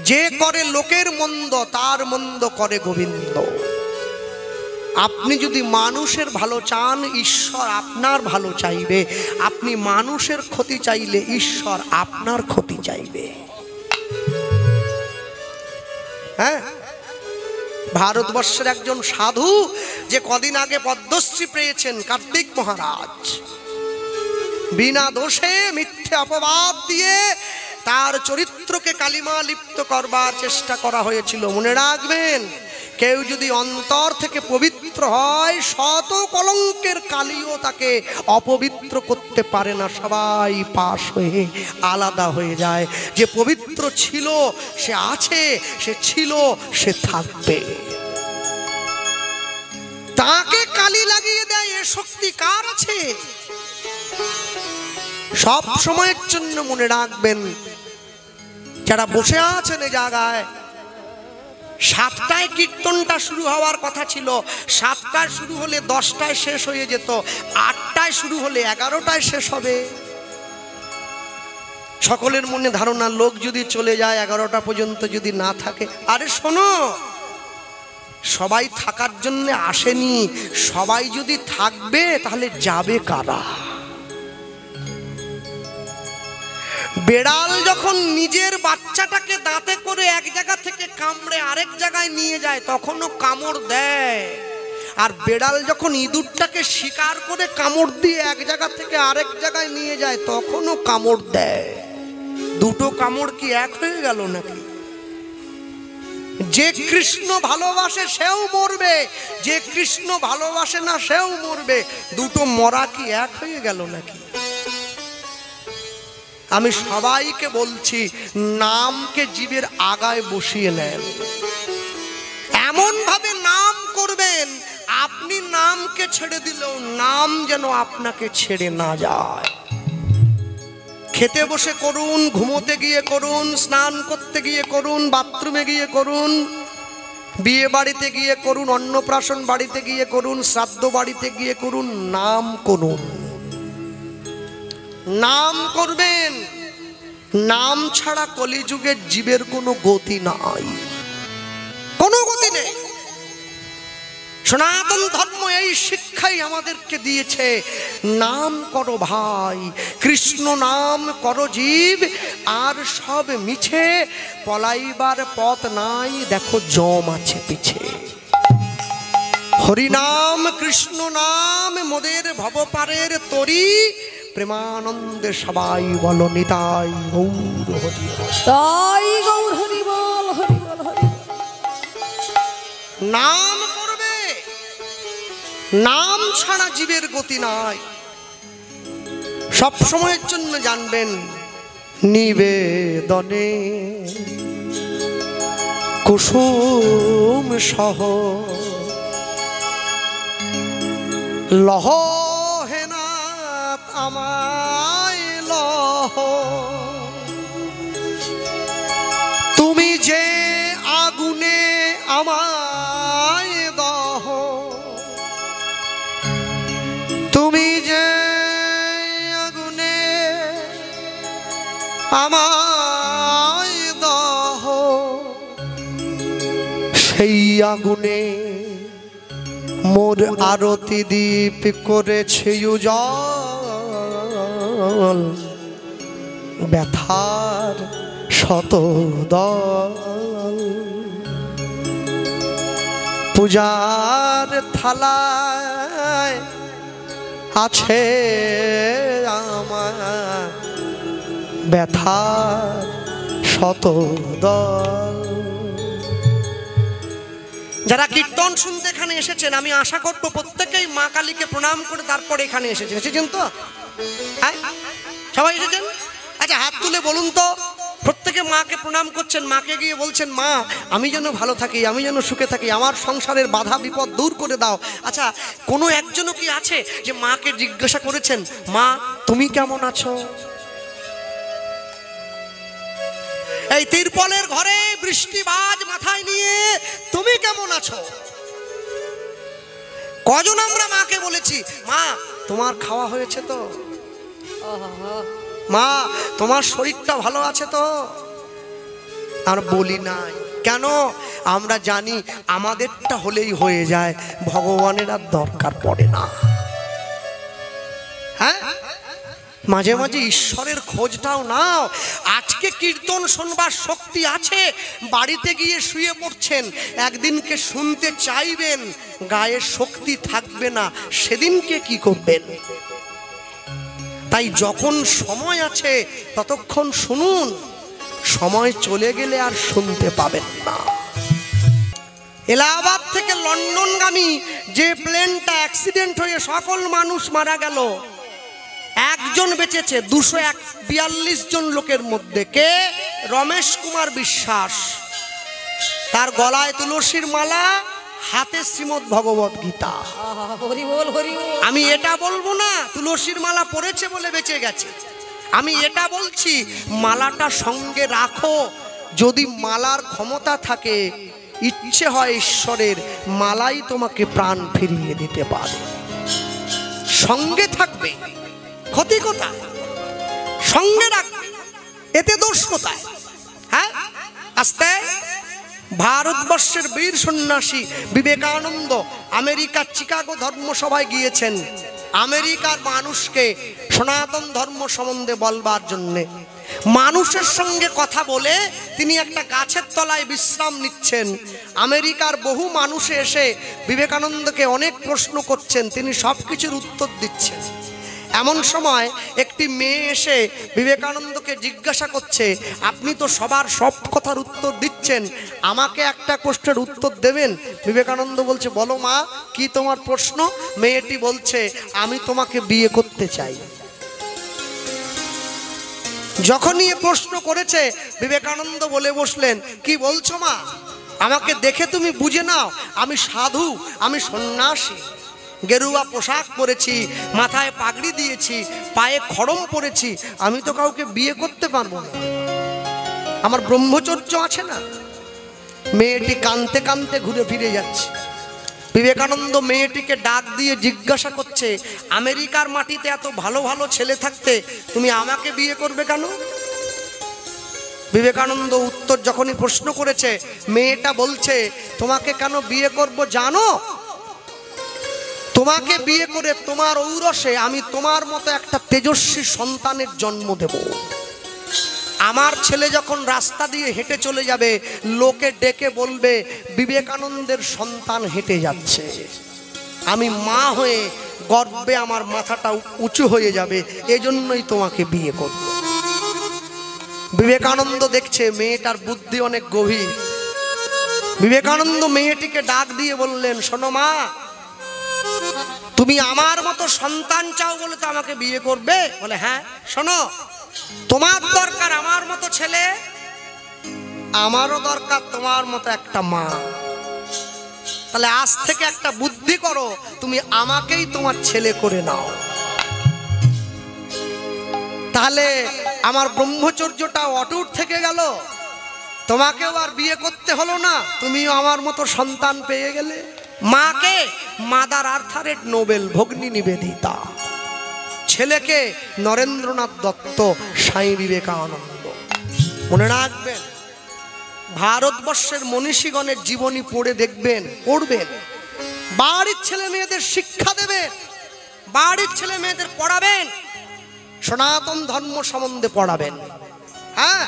যে করে লোকের মন্দ তার মন্দ করে গোবিন্দ। আপনি যদি মানুষের ভালো চান, ঈশ্বর আপনার ভালো চাইবে। আপনি মানুষের ক্ষতি চাইলে ঈশ্বর আপনার ক্ষতি চাইবে। হ্যাঁ, ভারতবর্ষের একজন সাধু যে কদিন আগে পদ্মশ্রী পেয়েছেন, কার্তিক মহারাজ, বিনা দোষে মিথ্যে অপবাদ দিয়ে তার চরিত্রকে কালিমা লিপ্ত করবার চেষ্টা করা হয়েছিল। মনে রাখবেন, কেউ যদি অন্তর থেকে পবিত্র হয়, শত কলঙ্কের কালিও তাকে অপবিত্র করতে পারে না। সবাই পাশ হয়ে আলাদা হয়ে যায়। যে পবিত্র ছিল সে আছে, সে ছিল সে থাকবে। তাকে কালি লাগিয়ে দেয় এ শক্তি কার আছে? সব সময়ের জন্য মনে রাখবেন, যারা বসে আছেন এই জায়গায়, 7টায় কীর্তনটা শুরু হওয়ার কথা ছিল। 7টায় শুরু হলে 10টায় শেষ হয়ে যেত। 8টায় শুরু হলে 11টায় শেষ হবে। সকলের মনে ধারণা, লোক যদি চলে যায় 11টা পর্যন্ত যদি না থাকে। আরে শোনো, সবাই থাকার জন্য আসেনি। সবাই যদি থাকবে তাহলে যাবে কারা? বেড়াল যখন নিজের বাচ্চাটাকে দাঁতে করে এক জায়গা থেকে কামড়ে আরেক জায়গায় নিয়ে যায় তখনও কামড় দেয়। আর বেড়াল যখন ইঁদুরটাকে শিকার করে কামড় দিয়ে এক জায়গা থেকে আরেক জায়গায় নিয়ে যায় তখনও কামড় দেয়। দুটো কামড় কি এক হয়ে গেল নাকি? যে কৃষ্ণ ভালোবাসে সেও মরবে, যে কৃষ্ণ ভালোবাসে না সেও মরবে। দুটো মরা কি এক হয়ে গেল নাকি? আমি সবাইকে বলছি, নামকে জীবের আগায় বসিয়ে নেন। এমন ভাবে নাম করবেন, আপনি নামকে ছেড়ে দিলেও নাম যেন আপনাকে ছেড়ে না যায়। খেতে বসে করুন, ঘুমোতে গিয়ে করুন, স্নান করতে গিয়ে করুন, বাথরুমে গিয়ে করুন, বিয়ে বাড়িতে গিয়ে করুন, অন্নপ্রাশন বাড়িতে গিয়ে করুন, শ্রাদ্ধ বাড়িতে গিয়ে করুন, নাম করুন। নাম করবেন। নাম ছাড়া কলিযুগের জীবের কোনো গতি নাই, কোনো গতি নেই। সনাতন ধর্ম এই শিক্ষাই আমাদেরকে দিয়েছে। নাম করো ভাই, কৃষ্ণ নাম করো জীব, আর সব মিছে, পলাইবার পথ নাই, দেখো জম আছে পিছে। হরিনাম কৃষ্ণ নাম মোদের ভবপারের তরি, প্রেমানন্দে সবাই বলো নিতাই গৌর হরি তাই গৌর হরি বল, হরি বল, হরি। নাম করবে, নাম ছাড়া জীবের গতি নাই। সব সময়ের জন্য জানবেন, নিবেদনে কুসুম সহ লহ হে নাথ আমায় লহ, তুমি যে আগুনে আমায় দহ, তুমি যে আগুনে আমায় দহ, সেই আগুনে মোর আরতি দীপ করেছে উজাল, ব্যথার শতদল, পূজার থালায় আছে আমার ব্যথার শতদল। যারা কীর্তন শুনতে এখানে এসেছেন, আমি আশা করবো প্রত্যেকেই মা কালীকে প্রণাম করে তারপর এখানে এসেছেন তো? হ্যাঁ, সবাই এসেছেন? আচ্ছা, হাত তুলে বলুন তো, প্রত্যেকে মাকে প্রণাম করছেন, মাকে গিয়ে বলছেন, মা আমি যেন ভালো থাকি, আমি যেন সুখে থাকি, আমার সংসারের বাধা বিপদ দূর করে দাও। আচ্ছা, কোনো একজনও কি আছে যে মাকে জিজ্ঞাসা করেছেন, মা তুমি কেমন আছো? এই তিরপলের ঘরে বৃষ্টিবাজ মাথায় নিয়ে তুমি কেমন আছো? কজন আমরা মাকে বলেছি, মা তোমার খাওয়া হয়েছে তো? মা তোমার শরীরটা ভালো আছে তো? আর বলি নাই কেন? আমরা জানি আমাদেরটা হলেই হয়ে যায়, ভগবানের আর দরকার পড়ে না। হ্যাঁ, মাঝে মাঝে ঈশ্বরের খোঁজটাও নাও। আজকে কীর্তন শুনবার শক্তি আছে, বাড়িতে গিয়ে শুয়ে পড়ছেন, একদিনকে শুনতে চাইবেন, গায়ে শক্তি থাকবে না, সেদিনকে কি করবেন? তাই যখন সময় আছে ততক্ষণ শুনুন, সময় চলে গেলে আর শুনতে পাবেন না। এলাহাবাদ থেকে লন্ডনগামী যে প্লেনটা অ্যাক্সিডেন্ট হয়ে সকল মানুষ মারা গেল, একজন বেঁচেছে 242 জন লোকের মধ্যে। কে? রমেশ কুমার বিশ্বাস। তার গলায় তুলসীর মালা, হাতে শ্রীমদ্ ভগবত গীতা। হরি বল হরি বল। আমি এটা বলবো না তুলসীর মালা পরেছে বলে বেঁচে গেছে, আমি এটা বলছি মালাটা সঙ্গে রাখো। যদি মালার ক্ষমতা থাকে, ইচ্ছে হয় ঈশ্বরের, মালাই তোমাকে প্রাণ ফিরিয়ে দিতে পারে। সঙ্গে থাকবে, ক্ষতি কোথায়? সঙ্গে রাখবে, এতে দোষ কোথায়? হ্যাঁ, আস্তে। ভারতবর্ষের বীর সন্ন্যাসী বিবেকানন্দ আমেরিকার চিকাগো ধর্মসভায় গিয়েছেন, আমেরিকার মানুষকে সনাতন ধর্ম সম্বন্ধে বলবার জন্যে। মানুষের সঙ্গে কথা বলে তিনি একটা গাছের তলায় বিশ্রাম নিচ্ছেন। আমেরিকার বহু মানুষ এসে বিবেকানন্দকে অনেক প্রশ্ন করছেন, তিনি সব কিছুর উত্তর দিচ্ছেন। এমন সময় একটি মেয়ে এসে বিবেকানন্দকে জিজ্ঞাসা করছে, আপনি তো সবার সব কথার উত্তর দিচ্ছেন, আমাকে একটা প্রশ্নের উত্তর দেবেন? বিবেকানন্দ বলছে, বলো মা, কি তোমার প্রশ্ন? মেয়েটি বলছে, আমি তোমাকে বিয়ে করতে চাই। যখনই এ প্রশ্ন করেছে, বিবেকানন্দ বলে বসলেন, কি বলছো মা? আমাকে দেখে তুমি বুঝে নাও, আমি সাধু, আমি সন্ন্যাসী, গেরুয়া পোশাক পরেছি, মাথায় পাগড়ি দিয়েছি, পায়ে খড়ম পরেছি, আমি তো কাউকে বিয়ে করতে পারবো না, আমার ব্রহ্মচর্য আছে না। মেয়েটি কাঁদতে কাঁদতে ঘুরে ফিরে যাচ্ছে। বিবেকানন্দ মেয়েটিকে ডাক দিয়ে জিজ্ঞাসা করছে, আমেরিকার মাটিতে এত ভালো ভালো ছেলে থাকতে তুমি আমাকে বিয়ে করবে কেন? বিবেকানন্দ উত্তর যখনই প্রশ্ন করেছে, মেয়েটা বলছে, তোমাকে কেন বিয়ে করব জানো? তোমাকে বিয়ে করে তোমার ঔরসে আমি তোমার মতো একটা তেজস্বী সন্তানের জন্ম দেব। আমার ছেলে যখন রাস্তা দিয়ে হেঁটে চলে যাবে, লোকে ডেকে বলবে বিবেকানন্দের সন্তান হেঁটে যাচ্ছে। আমি মা হয়ে গর্বে আমার মাথাটা উঁচু হয়ে যাবে, এজন্যই তোমাকে বিয়ে করব। বিবেকানন্দ দেখছে মেয়েটার বুদ্ধি অনেক গভীর। বিবেকানন্দ মেয়েটিকে ডাক দিয়ে বললেন, শোনো মা, তুমি আমার মতো সন্তান চাও বলে তো আমাকে বিয়ে করবে? বলে, হ্যাঁ। শোনো, তোমার দরকার আমার মতো ছেলে, আমারও দরকার তোমার মতো একটা মা। তাহলে আজ থেকে একটা বুদ্ধি করো, তুমি আমাকেই তোমার ছেলে করে নাও, তাহলে আমার ব্রহ্মচর্যটা অটুট থেকে গেল, তোমাকেও আর বিয়ে করতে হলো না, তুমিও আমার মতো সন্তান পেয়ে গেলে। মাকে মাদার আর্থারেট নোবেল ভগ্নী নিবেদিতা, ছেলেকে নরেন্দ্রনাথ দত্ত, স্বামী বিবেকানন্দ। মনে রাখবেন, ভারতবর্ষের মনীষীগণের জীবনী পড়ে দেখবেন, পড়বেন, বাড়ির ছেলে মেয়েদের শিক্ষা দেবেন, বাড়ির ছেলে মেয়েদের পড়াবেন, সনাতন ধর্ম সম্বন্ধে পড়াবেন। হ্যাঁ,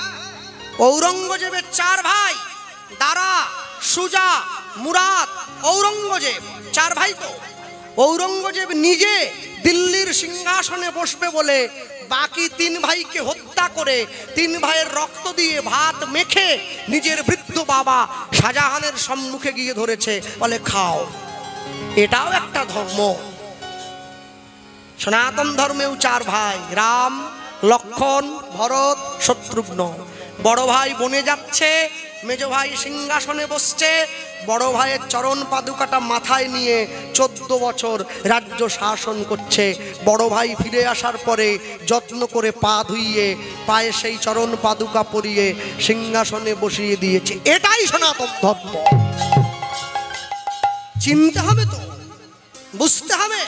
ঔরঙ্গজেবের 4 ভাই, দারা, সুজা, মুরাদ, ঔরঙ্গজেব, 4 ভাই তো। ঔরঙ্গজেব নিজে দিল্লির সিংহাসনে বসবে বলে বাকি 3 ভাইকে হত্যা করে 3 ভাইয়ের রক্ত দিয়ে ভাত মেখে নিজের বৃদ্ধ বাবা শাহজাহানের সম্মুখে গিয়ে ধরেছে, বলে খাও। এটাও একটা ধর্ম। সনাতন ধর্মেও 4 ভাই, রাম, লক্ষণ, ভরত, শত্রুঘ্ন। বড় ভাই বনে যাচ্ছে, মেজ ভাই সিংহাসনে বসছে, বড় ভাইয়ের চরণ পাদুকাটা মাথায় নিয়ে 14 বছর রাজ্য শাসন করছে। বড় ভাই ফিরে আসার পরে যত্ন করে পা ধুইয়ে পায়ে সেই চরণ পাদুকা পরিয়ে সিংহাসনে বসিয়ে দিয়েছে। এটাই সনাতন ধর্ম। চিনতে হবে তো, বুঝতে হবে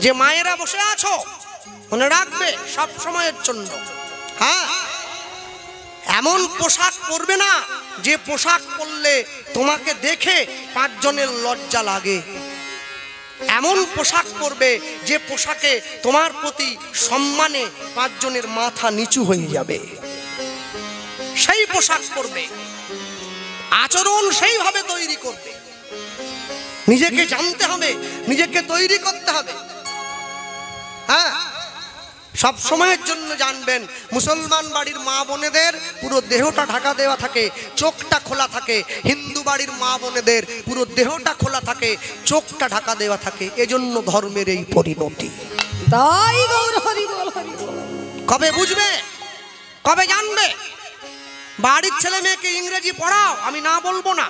যে মায়েরা বসে আছো, মনে রাখবে সব সময়ের জন্য। হ্যাঁ, এমন পোশাক পরবে না যে পোশাক পরলে তোমাকে দেখে 5 জনের লজ্জা লাগে। এমন পোশাক পরবে যে পোশাকে তোমার প্রতি সম্মানে 5 জনের মাথা নিচু হয়ে যাবে। সেই পোশাক পরবে, আচরণ সেইভাবে তৈরি করবে। নিজেকে জানতে হবে, নিজেকে তৈরি করতে হবে। হ্যাঁ, সব সময়ের জন্য জানবেন, মুসলমান বাড়ির মা বোনেদের পুরো দেহটা ঢাকা দেওয়া থাকে, চোখটা খোলা থাকে। হিন্দু বাড়ির মা বোনেদের পুরো দেহটা খোলা থাকে, চোখটা ঢাকা দেওয়া থাকে। এজন্য ধর্মের এই পরিণতি। তাই গৌর হরি বল হরি বল। কবে বুঝবে, কবে জানবে? বাড়ির ছেলে মেয়েকে ইংরেজি পড়াও, আমি না বলবো না,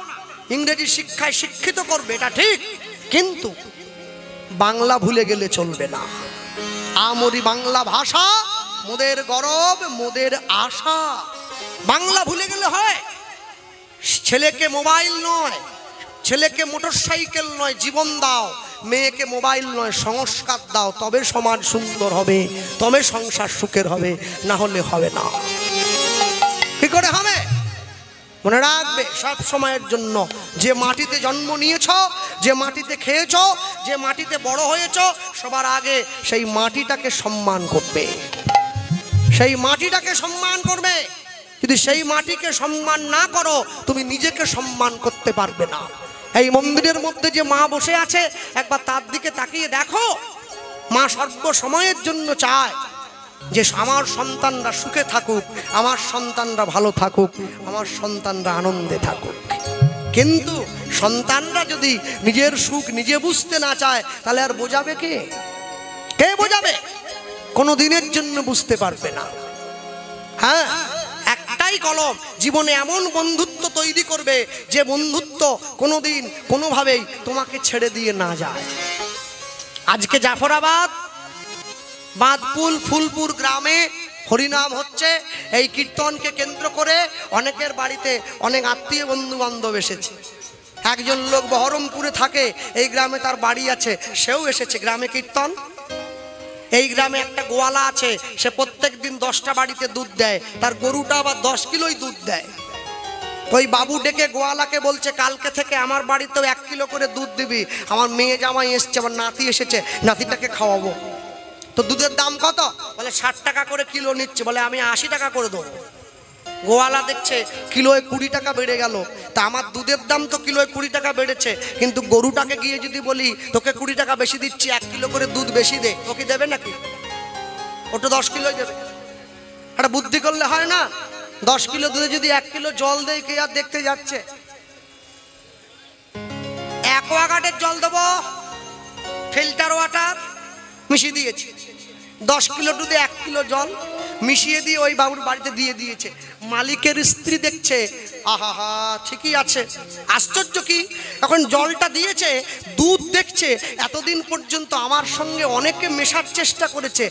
ইংরেজি শিক্ষায় শিক্ষিত করবে, এটা ঠিক, কিন্তু বাংলা ভুলে গেলে চলবে না। আমরি বাংলা ভাষা, মোদের গরব, মোদের আশা। বাংলা ভুলে গেলে হয়? ছেলেকে মোবাইল নয়, ছেলেকে মোটরসাইকেল নয়, জীবন দাও। মেয়েকে মোবাইল নয়, সংস্কার দাও। তবে সমাজ সুন্দর হবে, তবে সংসার সুখের হবে, না হলে হবে না। কি করে হবে? মনে রাখবে সব সময়ের জন্য, যে মাটিতে জন্ম নিয়েছ, যে মাটিতে খেয়েছ, যে মাটিতে বড় হয়েছ, সবার আগে সেই মাটিটাকে সম্মান করবে, সেই মাটিটাকে সম্মান করবে। যদি সেই মাটিকে সম্মান না করো, তুমি নিজেকে সম্মান করতে পারবে না। এই মন্দিরের মধ্যে যে মা বসে আছে, একবার তার দিকে তাকিয়ে দেখো। মা সর্ব সময়ের জন্য চায় যে আমার সন্তানরা সুখে থাকুক, আমার সন্তানরা ভালো থাকুক, আমার সন্তানরা আনন্দে থাকুক। কিন্তু সন্তানরা যদি নিজের সুখ নিজে বুঝতে না চায়, তাহলে আর বোঝাবে কে? কে বোঝাবে? কোনো দিনের জন্য বুঝতে পারবে না। হ্যাঁ, একটাই কলম জীবনে এমন বন্ধুত্ব তৈরি করবে, যে বন্ধুত্ব কোনোদিন কোনোভাবেই তোমাকে ছেড়ে দিয়ে না যায়। আজকে জাফরাবাদ, বাঁধপুল, ফুলপুর গ্রামে হরিনাম হচ্ছে। এই কীর্তনকে কেন্দ্র করে অনেকের বাড়িতে অনেক আত্মীয় বন্ধু বান্ধব এসেছে। একজন লোক বহরমপুরে থাকে, এই গ্রামে তার বাড়ি আছে, সেও এসেছে গ্রামে কীর্তন। এই গ্রামে একটা গোয়ালা আছে, সে প্রত্যেক দিন 10টা বাড়িতে দুধ দেয়, তার গরুটা আবার 10 কিলোই দুধ দেয়। ওই বাবু ডেকে গোয়ালাকে বলছে, কালকে থেকে আমার বাড়িতেও 1 কিলো করে দুধ দিবি, আমার মেয়ে জামাই এসছে, আমার নাতি এসেছে, নাতিটাকে খাওয়াবো। তো দুধের দাম কত? বলে 60 টাকা করে কিলো নিচ্ছে। বলে আমি 80 টাকা করে দেবো। গোয়ালা দেখছে কিলোয় 20 টাকা বেড়ে গেল, তা আমার দুধের দাম তো কিলোয় 20 টাকা বেড়েছে, কিন্তু গরুটাকে গিয়ে যদি বলি তোকে 20 টাকা বেশি দিচ্ছি, 1 কিলো করে দুধ বেশি দে, তোকে দেবে নাকি? ওটা 10 কিলোই দেবে। একটা বুদ্ধি করলে হয় না? 10 কিলো দুধে যদি 1 কিলো জল দেয়, কে আর দেখতে যাচ্ছে? অ্যাকোয়াগার্ডের জল দেবো, ফিল্টার ওয়াটার মিশিয়ে দিয়েছে। 10 কিলো দুধে 1 কিলো জল মিশিয়ে দিয়ে ওই বাবুর বাড়িতে দিয়ে দিয়েছে। মালিকের স্ত্রী দেখছে, আহা ঠিকই আছে। আশ্চর্য কি, এখন জলটা দিয়েছে, দুধ দেখছে এতদিন পর্যন্ত আমার সঙ্গে অনেকে মেশার চেষ্টা করেছে,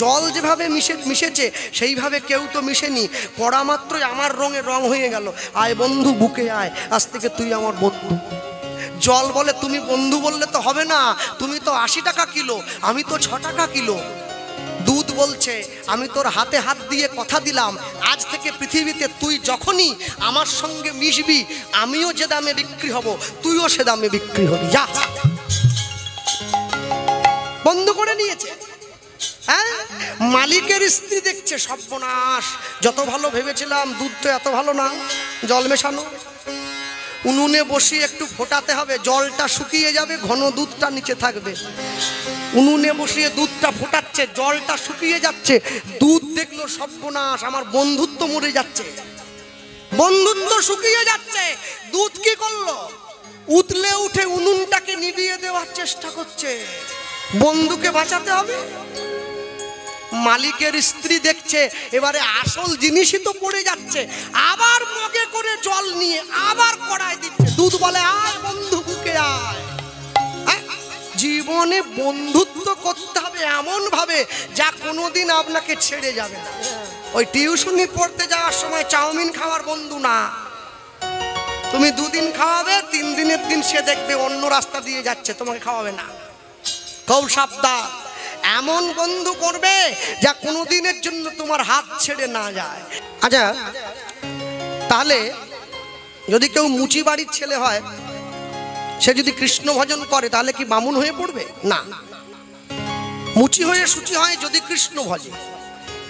জল যেভাবে মিশেছে সেইভাবে কেউ তো মিশেনি। পড়া মাত্রই আমার রঙে রং হয়ে গেল। আয় বন্ধু বুকে আয়, আজ থেকে তুই আমার বন্ধু। জল বলে তুমি বন্ধু বললে তো হবে না, তুমি তো 80 টাকা কিলো, আমি তো 6 টাকা কিলো। দুধ বলছে, আমি তোর হাতে হাত দিয়ে কথা দিলাম, আজ থেকে পৃথিবীতে তুই যখনই আমার সঙ্গে মিশবি, আমিও যে দামে বিক্রি হব, তুইও সে দামে বিক্রি হবি। যা, বন্ধ করে নিয়েছে। হ্যাঁ, মালিকের স্ত্রী দেখছে, সর্বনাশ, যত ভালো ভেবেছিলাম, দুধ তো এত ভালো না, জল মেশানো। উনুনে বসিয়ে একটু ফোটাতে হবে, জলটা শুকিয়ে যাবে, ঘন দুধটা নিচে থাকবে। উনুনে বসিয়ে দুধটা ফোটাচ্ছে, জলটা শুকিয়ে যাচ্ছে, দুধ দেখলো, সর্বনাশ, আমার বন্ধুত্ব মরে যাচ্ছে, বন্ধুত্ব শুকিয়ে যাচ্ছে। দুধ কি করলো? উতলে উঠে উনুনটাকে নিভিয়ে দেওয়ার চেষ্টা করছে, বন্ধুকে বাঁচাতে হবে। মালিকের স্ত্রী দেখছে, এবারে আসল জিনিসই তো পড়ে যাচ্ছে, আবার মগে করে জল নিয়ে আবার কড়াই দিচ্ছে। দুধ বলে, আয় বন্ধু বুকে আয়। জীবনে বন্ধুত্ব করতে হবে এমন ভাবে যা কোনোদিন আপনাকে ছেড়ে যাবে না। ওই টিউশনি পড়তে যাওয়ার সময় চাউমিন খাওয়ার বন্ধু না। তুমি 2 দিন খাওয়াবে, 3 দিনের দিন সে দেখবে অন্য রাস্তা দিয়ে যাচ্ছে, তোমাকে খাওয়াবে না। খুব সাবধান, এমন বন্ধু করবে যা কোনোদিনের জন্য তোমার হাত ছেড়ে না যায়। আচ্ছা, তাহলে যদি কেউ মুচি বাড়ির ছেলে হয়, সে যদি কৃষ্ণ ভজন করে তাহলে কি বামুন হয়ে পড়বে? না, মুচি হয়ে শুচি হয় যদি কৃষ্ণ ভজে।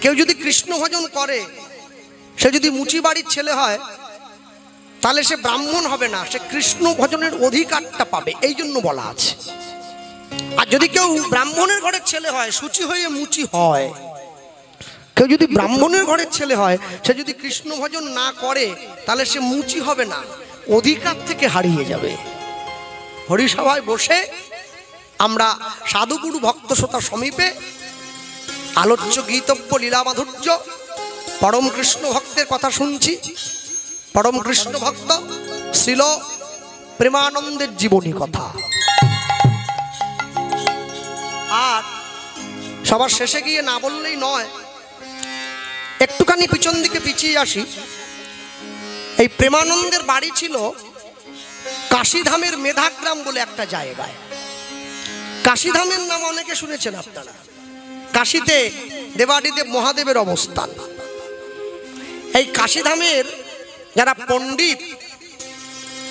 কেউ যদি কৃষ্ণ ভজন করে, সে যদি মুচি বাড়ির ছেলে হয়, তাহলে সে ব্রাহ্মণ হবে না, সে কৃষ্ণ ভজনের অধিকারটা পাবে, এই জন্য বলা আছে। আর যদি কেউ ব্রাহ্মণের ঘরের ছেলে হয়, শুচি হয়ে মুচি হয়, কেউ যদি ব্রাহ্মণের ঘরের ছেলে হয়, সে যদি কৃষ্ণ ভজন না করে, তাহলে সে মুচি হবে না, অধিকার থেকে হারিয়ে যাবে। হরিসভায় বসে আমরা সাধুগুরু ভক্ত শ্রোতা সমীপে আলোচ্য গীতব্য লীলা মাধুর্য পরম কৃষ্ণ ভক্তের কথা শুনছি। পরম কৃষ্ণ ভক্ত শ্রীল প্রেমানন্দের জীবনী কথা। আর সবার শেষে গিয়ে না বললেই নয়, একটুখানি পিছন দিকে পিছিয়ে আসি। এই প্রেমানন্দের বাড়ি ছিল কাশীধামের মেধাগ্রাম বলে একটা জায়গায়। কাশীধামের নাম অনেকে শুনেছেন আপনারা। কাশীতে দেবাদিদেব মহাদেবের অবস্থান। এই কাশীধামের যারা পণ্ডিত,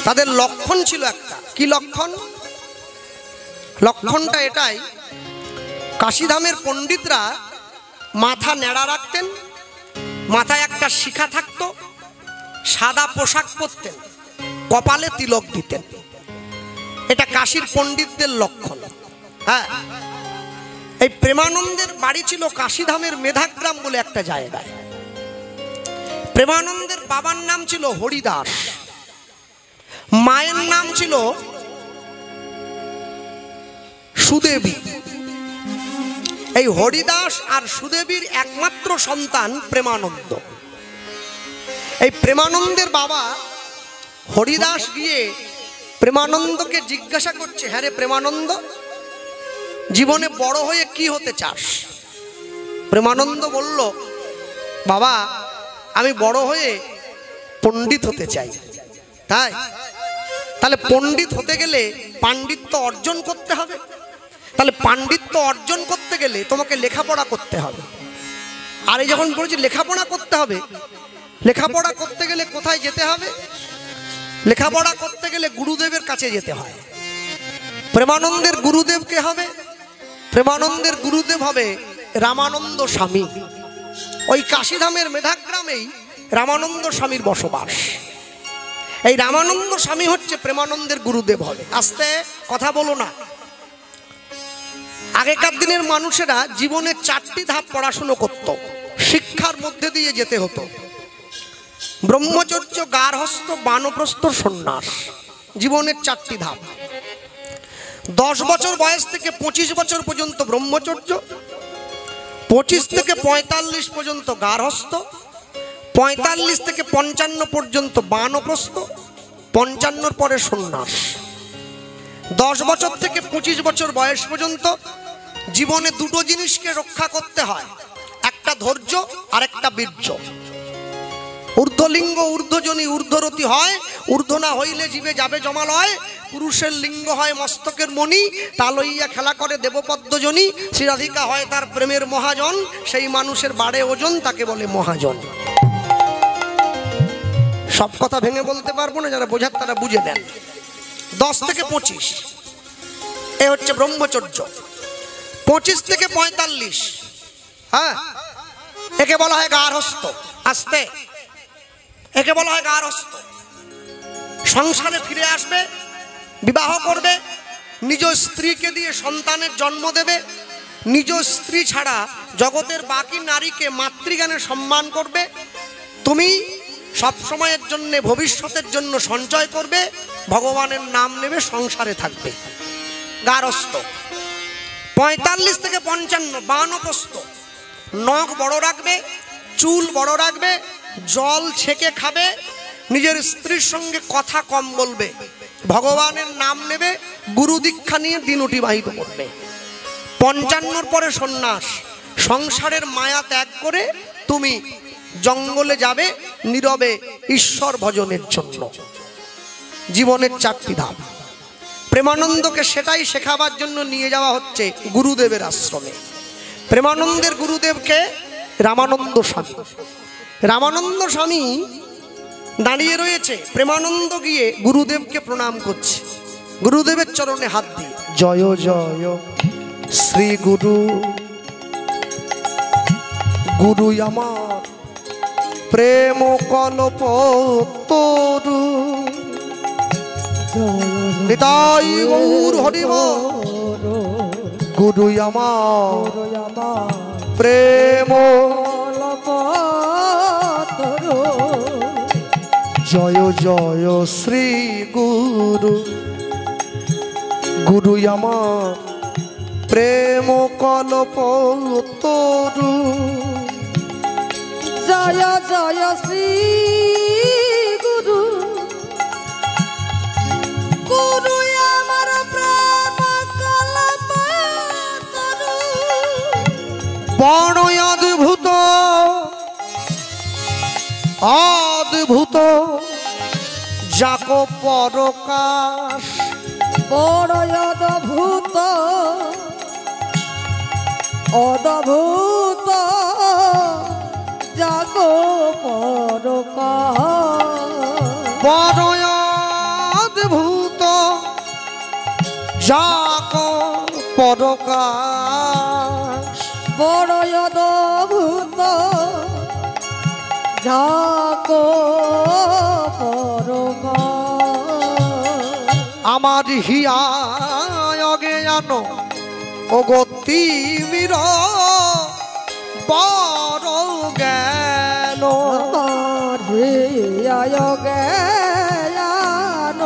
তাদের লক্ষণ ছিল একটা। কি লক্ষণ? লক্ষণটা এটাই, কাশীধামের পণ্ডিতরা মাথা ন্যাড়া রাখতেন, মাথায় একটা শিখা থাকতো, সাদা পোশাক পরতেন, কপালে তিলক দিতেন। এটা কাশীর পণ্ডিতদের লক্ষণ। হ্যাঁ, এই প্রেমানন্দের বাড়ি ছিল কাশীধামের মেধাগ্রাম বলে একটা জায়গায়। প্রেমানন্দের বাবার নাম ছিল হরিদাস, মায়ের নাম ছিল সুদেবী। এই হরিদাস আর সুদেবীর একমাত্র সন্তান প্রেমানন্দ। এই প্রেমানন্দের বাবা হরিদাস গিয়ে প্রেমানন্দকে জিজ্ঞাসা করছে, হ্যাঁ রে প্রেমানন্দ, জীবনে বড় হয়ে কি হতে চাস? প্রেমানন্দ বলল, বাবা আমি বড় হয়ে পণ্ডিত হতে চাই। তাই? তাহলে পণ্ডিত হতে গেলে পাণ্ডিত্য অর্জন করতে হবে। তাহলে পাণ্ডিত্য অর্জন করতে গেলে তোমাকে লেখাপড়া করতে হবে। আর এই যখন বলছি লেখাপড়া করতে হবে, লেখাপড়া করতে গেলে কোথায় যেতে হবে? লেখাপড়া করতে গেলে গুরুদেবের কাছে যেতে হয়। প্রেমানন্দের গুরুদেব কে হবে? প্রেমানন্দের গুরুদেব হবে রামানন্দ স্বামী। ওই কাশীধামের মেধাগ্রামেই রামানন্দ স্বামীর বসবাস। এই রামানন্দ স্বামী হচ্ছে প্রেমানন্দের গুরুদেব হবে। আস্তে কথা বলো না। আগেকার দিনের মানুষেরা জীবনে 4টি ধাপ পড়াশুনো করত, শিক্ষার মধ্যে দিয়ে যেতে হতো। ব্রহ্মচর্য, গার্হস্থ্য, বানপ্রস্থ, সন্ন্যাস, জীবনের 4টি ধাপ। 10 বছর বয়স থেকে 25 বছর পর্যন্ত ব্রহ্মচর্য, 25 থেকে 45 পর্যন্ত গার্হস্থ্য, 45 থেকে 55 পর্যন্ত বানপ্রস্থ, 55 পরে সন্ন্যাস। 10 বছর থেকে 25 বছর বয়স পর্যন্ত জীবনে 2টো জিনিসকে রক্ষা করতে হয়, একটা ধৈর্য আর একটা বীর্য। ঊর্ধ্বলিঙ্গ ঊর্ধ্বজনী ঊর্ধ্বরতি হয়, ঊর্ধ্ব না হইলে জীবে যাবে জমালয়। পুরুষের লিঙ্গ হয় মস্তকের মণি, তা লইয়া খেলা করে দেবপদ্মজনী। শ্রীরাধিকা হয় তার প্রেমের মহাজন, সেই মানুষের বাড়ে ওজন, তাকে বলে মহাজন। সব কথা ভেঙে বলতে পারবো না, যারা বোঝার তারা বুঝে নেন। 10 থেকে 25 এ হচ্ছে ব্রহ্মচর্য। 25 থেকে 45, হ্যাঁ, একে বলা হয় গার্হস্থ্য। আস্তে, একে বলা হয় গার্হস্থ্য। সংসারে ফিরে আসবে, বিবাহ করবে, নিজ স্ত্রীকে দিয়ে সন্তানের জন্ম দেবে, নিজ স্ত্রী ছাড়া জগতের বাকি নারীকে মাতৃজ্ঞানে সম্মান করবে। তুমি সব সময়ের জন্য, ভবিষ্যতের জন্য সঞ্চয় করবে, ভগবানের নাম নেবে, সংসারে থাকবে, গার্হস্থ্য। 45 থেকে 55 বানপ্রস্থ। নখ বড় রাখবে, চুল বড় রাখবে, জল ছেঁকে খাবে, নিজের স্ত্রীর সঙ্গে কথা কম বলবে, ভগবানের নাম নেবে, গুরু দীক্ষা নিয়ে দিন অতিবাহিত করবে। 55 পরে সন্ন্যাস। সংসারের মায়া ত্যাগ করে তুমি জঙ্গলে যাবে নীরবে ঈশ্বর ভজনের জন্য। জীবনের 4টি ধাপ। প্রেমানন্দকে সেটাই শেখাবার জন্য নিয়ে যাওয়া হচ্ছে গুরুদেবের আশ্রমে। প্রেমানন্দের গুরুদেবকে রামানন্দ স্বামী। রামানন্দ স্বামী দাঁড়িয়ে রয়েছে। প্রেমানন্দ গিয়ে গুরুদেবকে প্রণাম করছে, গুরুদেবের চরণে হাত দিয়ে জয় জয় শ্রী গুরু, গুরু আমার প্রেম কল্প তরু, নিতাই গৌর হরিব, গুরু আমার প্রেম জয় জয় শ্রী গুরু, গুরু আমার প্রেম কল্প তরু, জয় জয় শ্রী গুরু, গুরু আমার প্রেম কল্প তরু, বড় অদ্ভুত অদ্ভুত যাক পরকাশ, বড় অদ্ভুত অদ্ভুত জাগো পরকাশ, বড় অদ্ভুত যাক পরকাশ, বড় অদ্ভুত জাগো পরকাশ, আমার হিয়া অজ্ঞান ও গতিমির বড় জ্ঞান, আমার হৃদয় জ্ঞান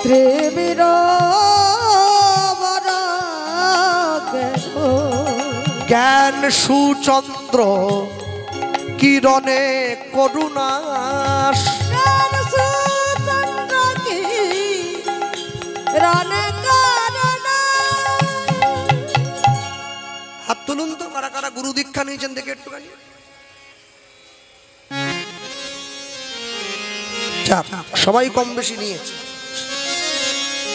ত্রিবির বড় জ্ঞান সুচন্দ্র কিরণে করুণাস, হাত তুলুন তো কারা কারা গুরু দীক্ষা নিয়েছেন দেখে একটুখানি। সবাই কম বেশি নিয়েছে।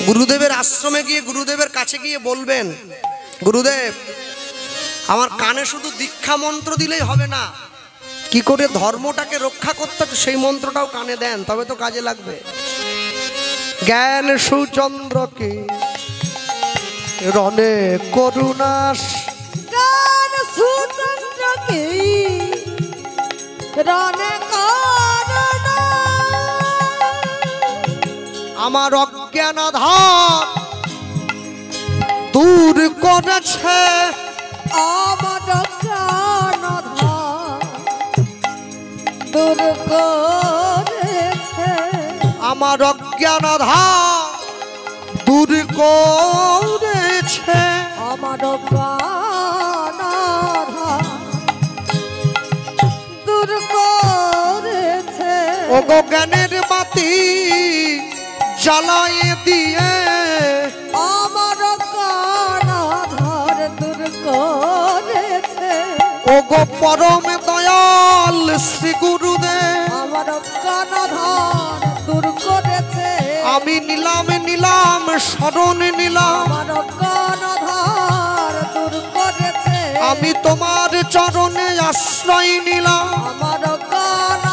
গুরুদেবের আশ্রমে গিয়ে গুরুদেবের কাছে গিয়ে বলবেন, গুরুদেব আমার কানে শুধু দীক্ষা মন্ত্র দিলেই হবে না, কি করে ধর্মটাকে রক্ষা করতে সেই মন্ত্রটাও কানে দেন, তবে তো কাজে লাগবে। জ্ঞান সুচন্দ্রকে রণে করুণাস, জ্ঞান সুচন্দ্রকে রণে আমার অজ্ঞান আধার দূর করেছে, আমার অজ্ঞান দূর করেছে, আমার অজ্ঞান আধার দূর করেছে, আমার অজ্ঞান দূর করেছে, ও গো জ্ঞানের বাতি জ্বালায় দিয়ে আমার অজ্ঞান দূর করেছে, ও গো পরম দয়াল শ্রী গুরুদেব আমার অজ্ঞান দূর করেছে, আমি নিলাম নিলাম শরণ নিলাম, আমার অজ্ঞান দূর করেছে, আমি তোমার চরণে আশ্রয় নিলাম, আমার অজ্ঞান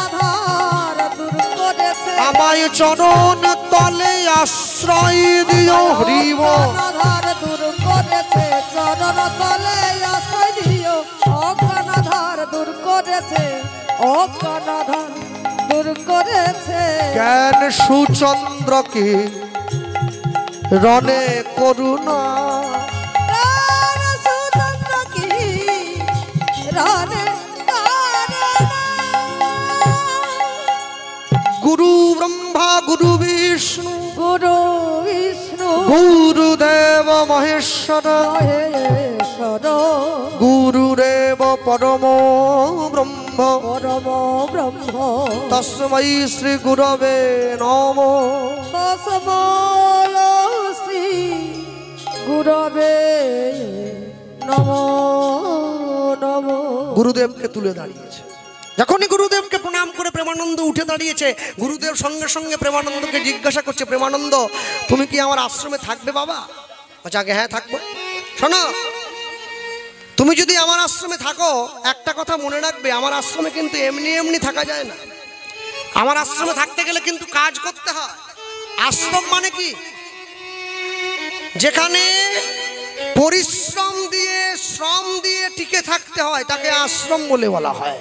দূর করেছে, আমায় চরণ তলে আশ্রয় দিও হরিব, অজ্ঞান দূর করেছে, চরণ তলে আশ্রয় দিও, অজ্ঞান দূর করেছে, অজ্ঞান দূর করেছে, জ্ঞান সুচন্দ্রকে রণে করুণা, জ্ঞান সুচন্দ্রকে রণে গুরু ব্রহ্মা গুরু বিষ্ণু গুরু বিষ্ণু গুরুদেব মহেশ্বর মহেশ্বর গুরুদেব পরম ব্রহ্ম পরম ব্রহ্ম তস্मै শ্রী গুরবে নমঃ, তস্मै শ্রী গুরবে নমো নমো। গুরুদেবকে তুলে দাঁড়িয়েছে। যখনই গুরুদেবকে প্রণাম করে প্রেমানন্দ উঠে দাঁড়িয়েছে, গুরুদেব সঙ্গে সঙ্গে প্রেমানন্দকে জিজ্ঞাসা করছে, প্রেমানন্দ তুমি কি আমার আশ্রমে থাকবে বাবা? বলছে আগে হ্যাঁ থাকবো। শোনো তুমি যদি আমার আশ্রমে থাকো, একটা কথা মনে রাখবে, আমার আশ্রমে কিন্তু এমনি এমনি থাকা যায় না। আমার আশ্রমে থাকতে গেলে কিন্তু কাজ করতে হয়। আশ্রম মানে কি? যেখানে পরিশ্রম দিয়ে, শ্রম দিয়ে টিকে থাকতে হয়, তাকে আশ্রম বলে বলা হয়।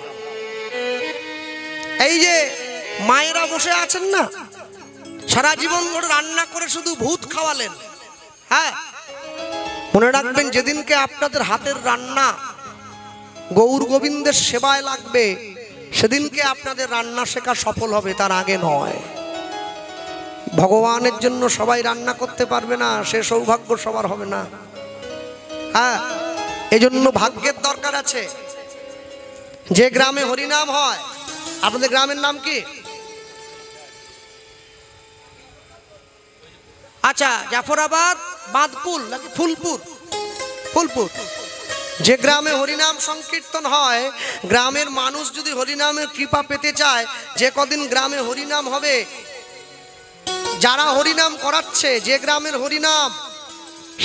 এই যে মায়েরা বসে আছেন না, সারা জীবন ধরে রান্না করে শুধু ভূত খাওয়ালেন। হ্যাঁ, মনে রাখবেন, যেদিনকে আপনাদের হাতের রান্না গৌর গোবিন্দের সেবায় লাগবে, সেদিনকে আপনাদের রান্না শেখা সফল হবে, তার আগে নয়। ভগবানের জন্য সবাই রান্না করতে পারবে না, সে সৌভাগ্য সবার হবে না। হ্যাঁ, এজন্য ভাগ্যের দরকার আছে। যে গ্রামে হরিনাম হয়, আপনাদের গ্রামের নাম কি? আচ্ছা, জাফরাবাদ, বাঁধপুল নাকি ফুলপুর? ফুলপুর। যে গ্রামে হরিনাম সংকীর্তন হয়, গ্রামের মানুষ যদি হরিনামের কৃপা পেতে চায়, যে কদিন গ্রামে হরিনাম হবে, যারা হরিনাম করাচ্ছে, যে গ্রামের হরিনাম,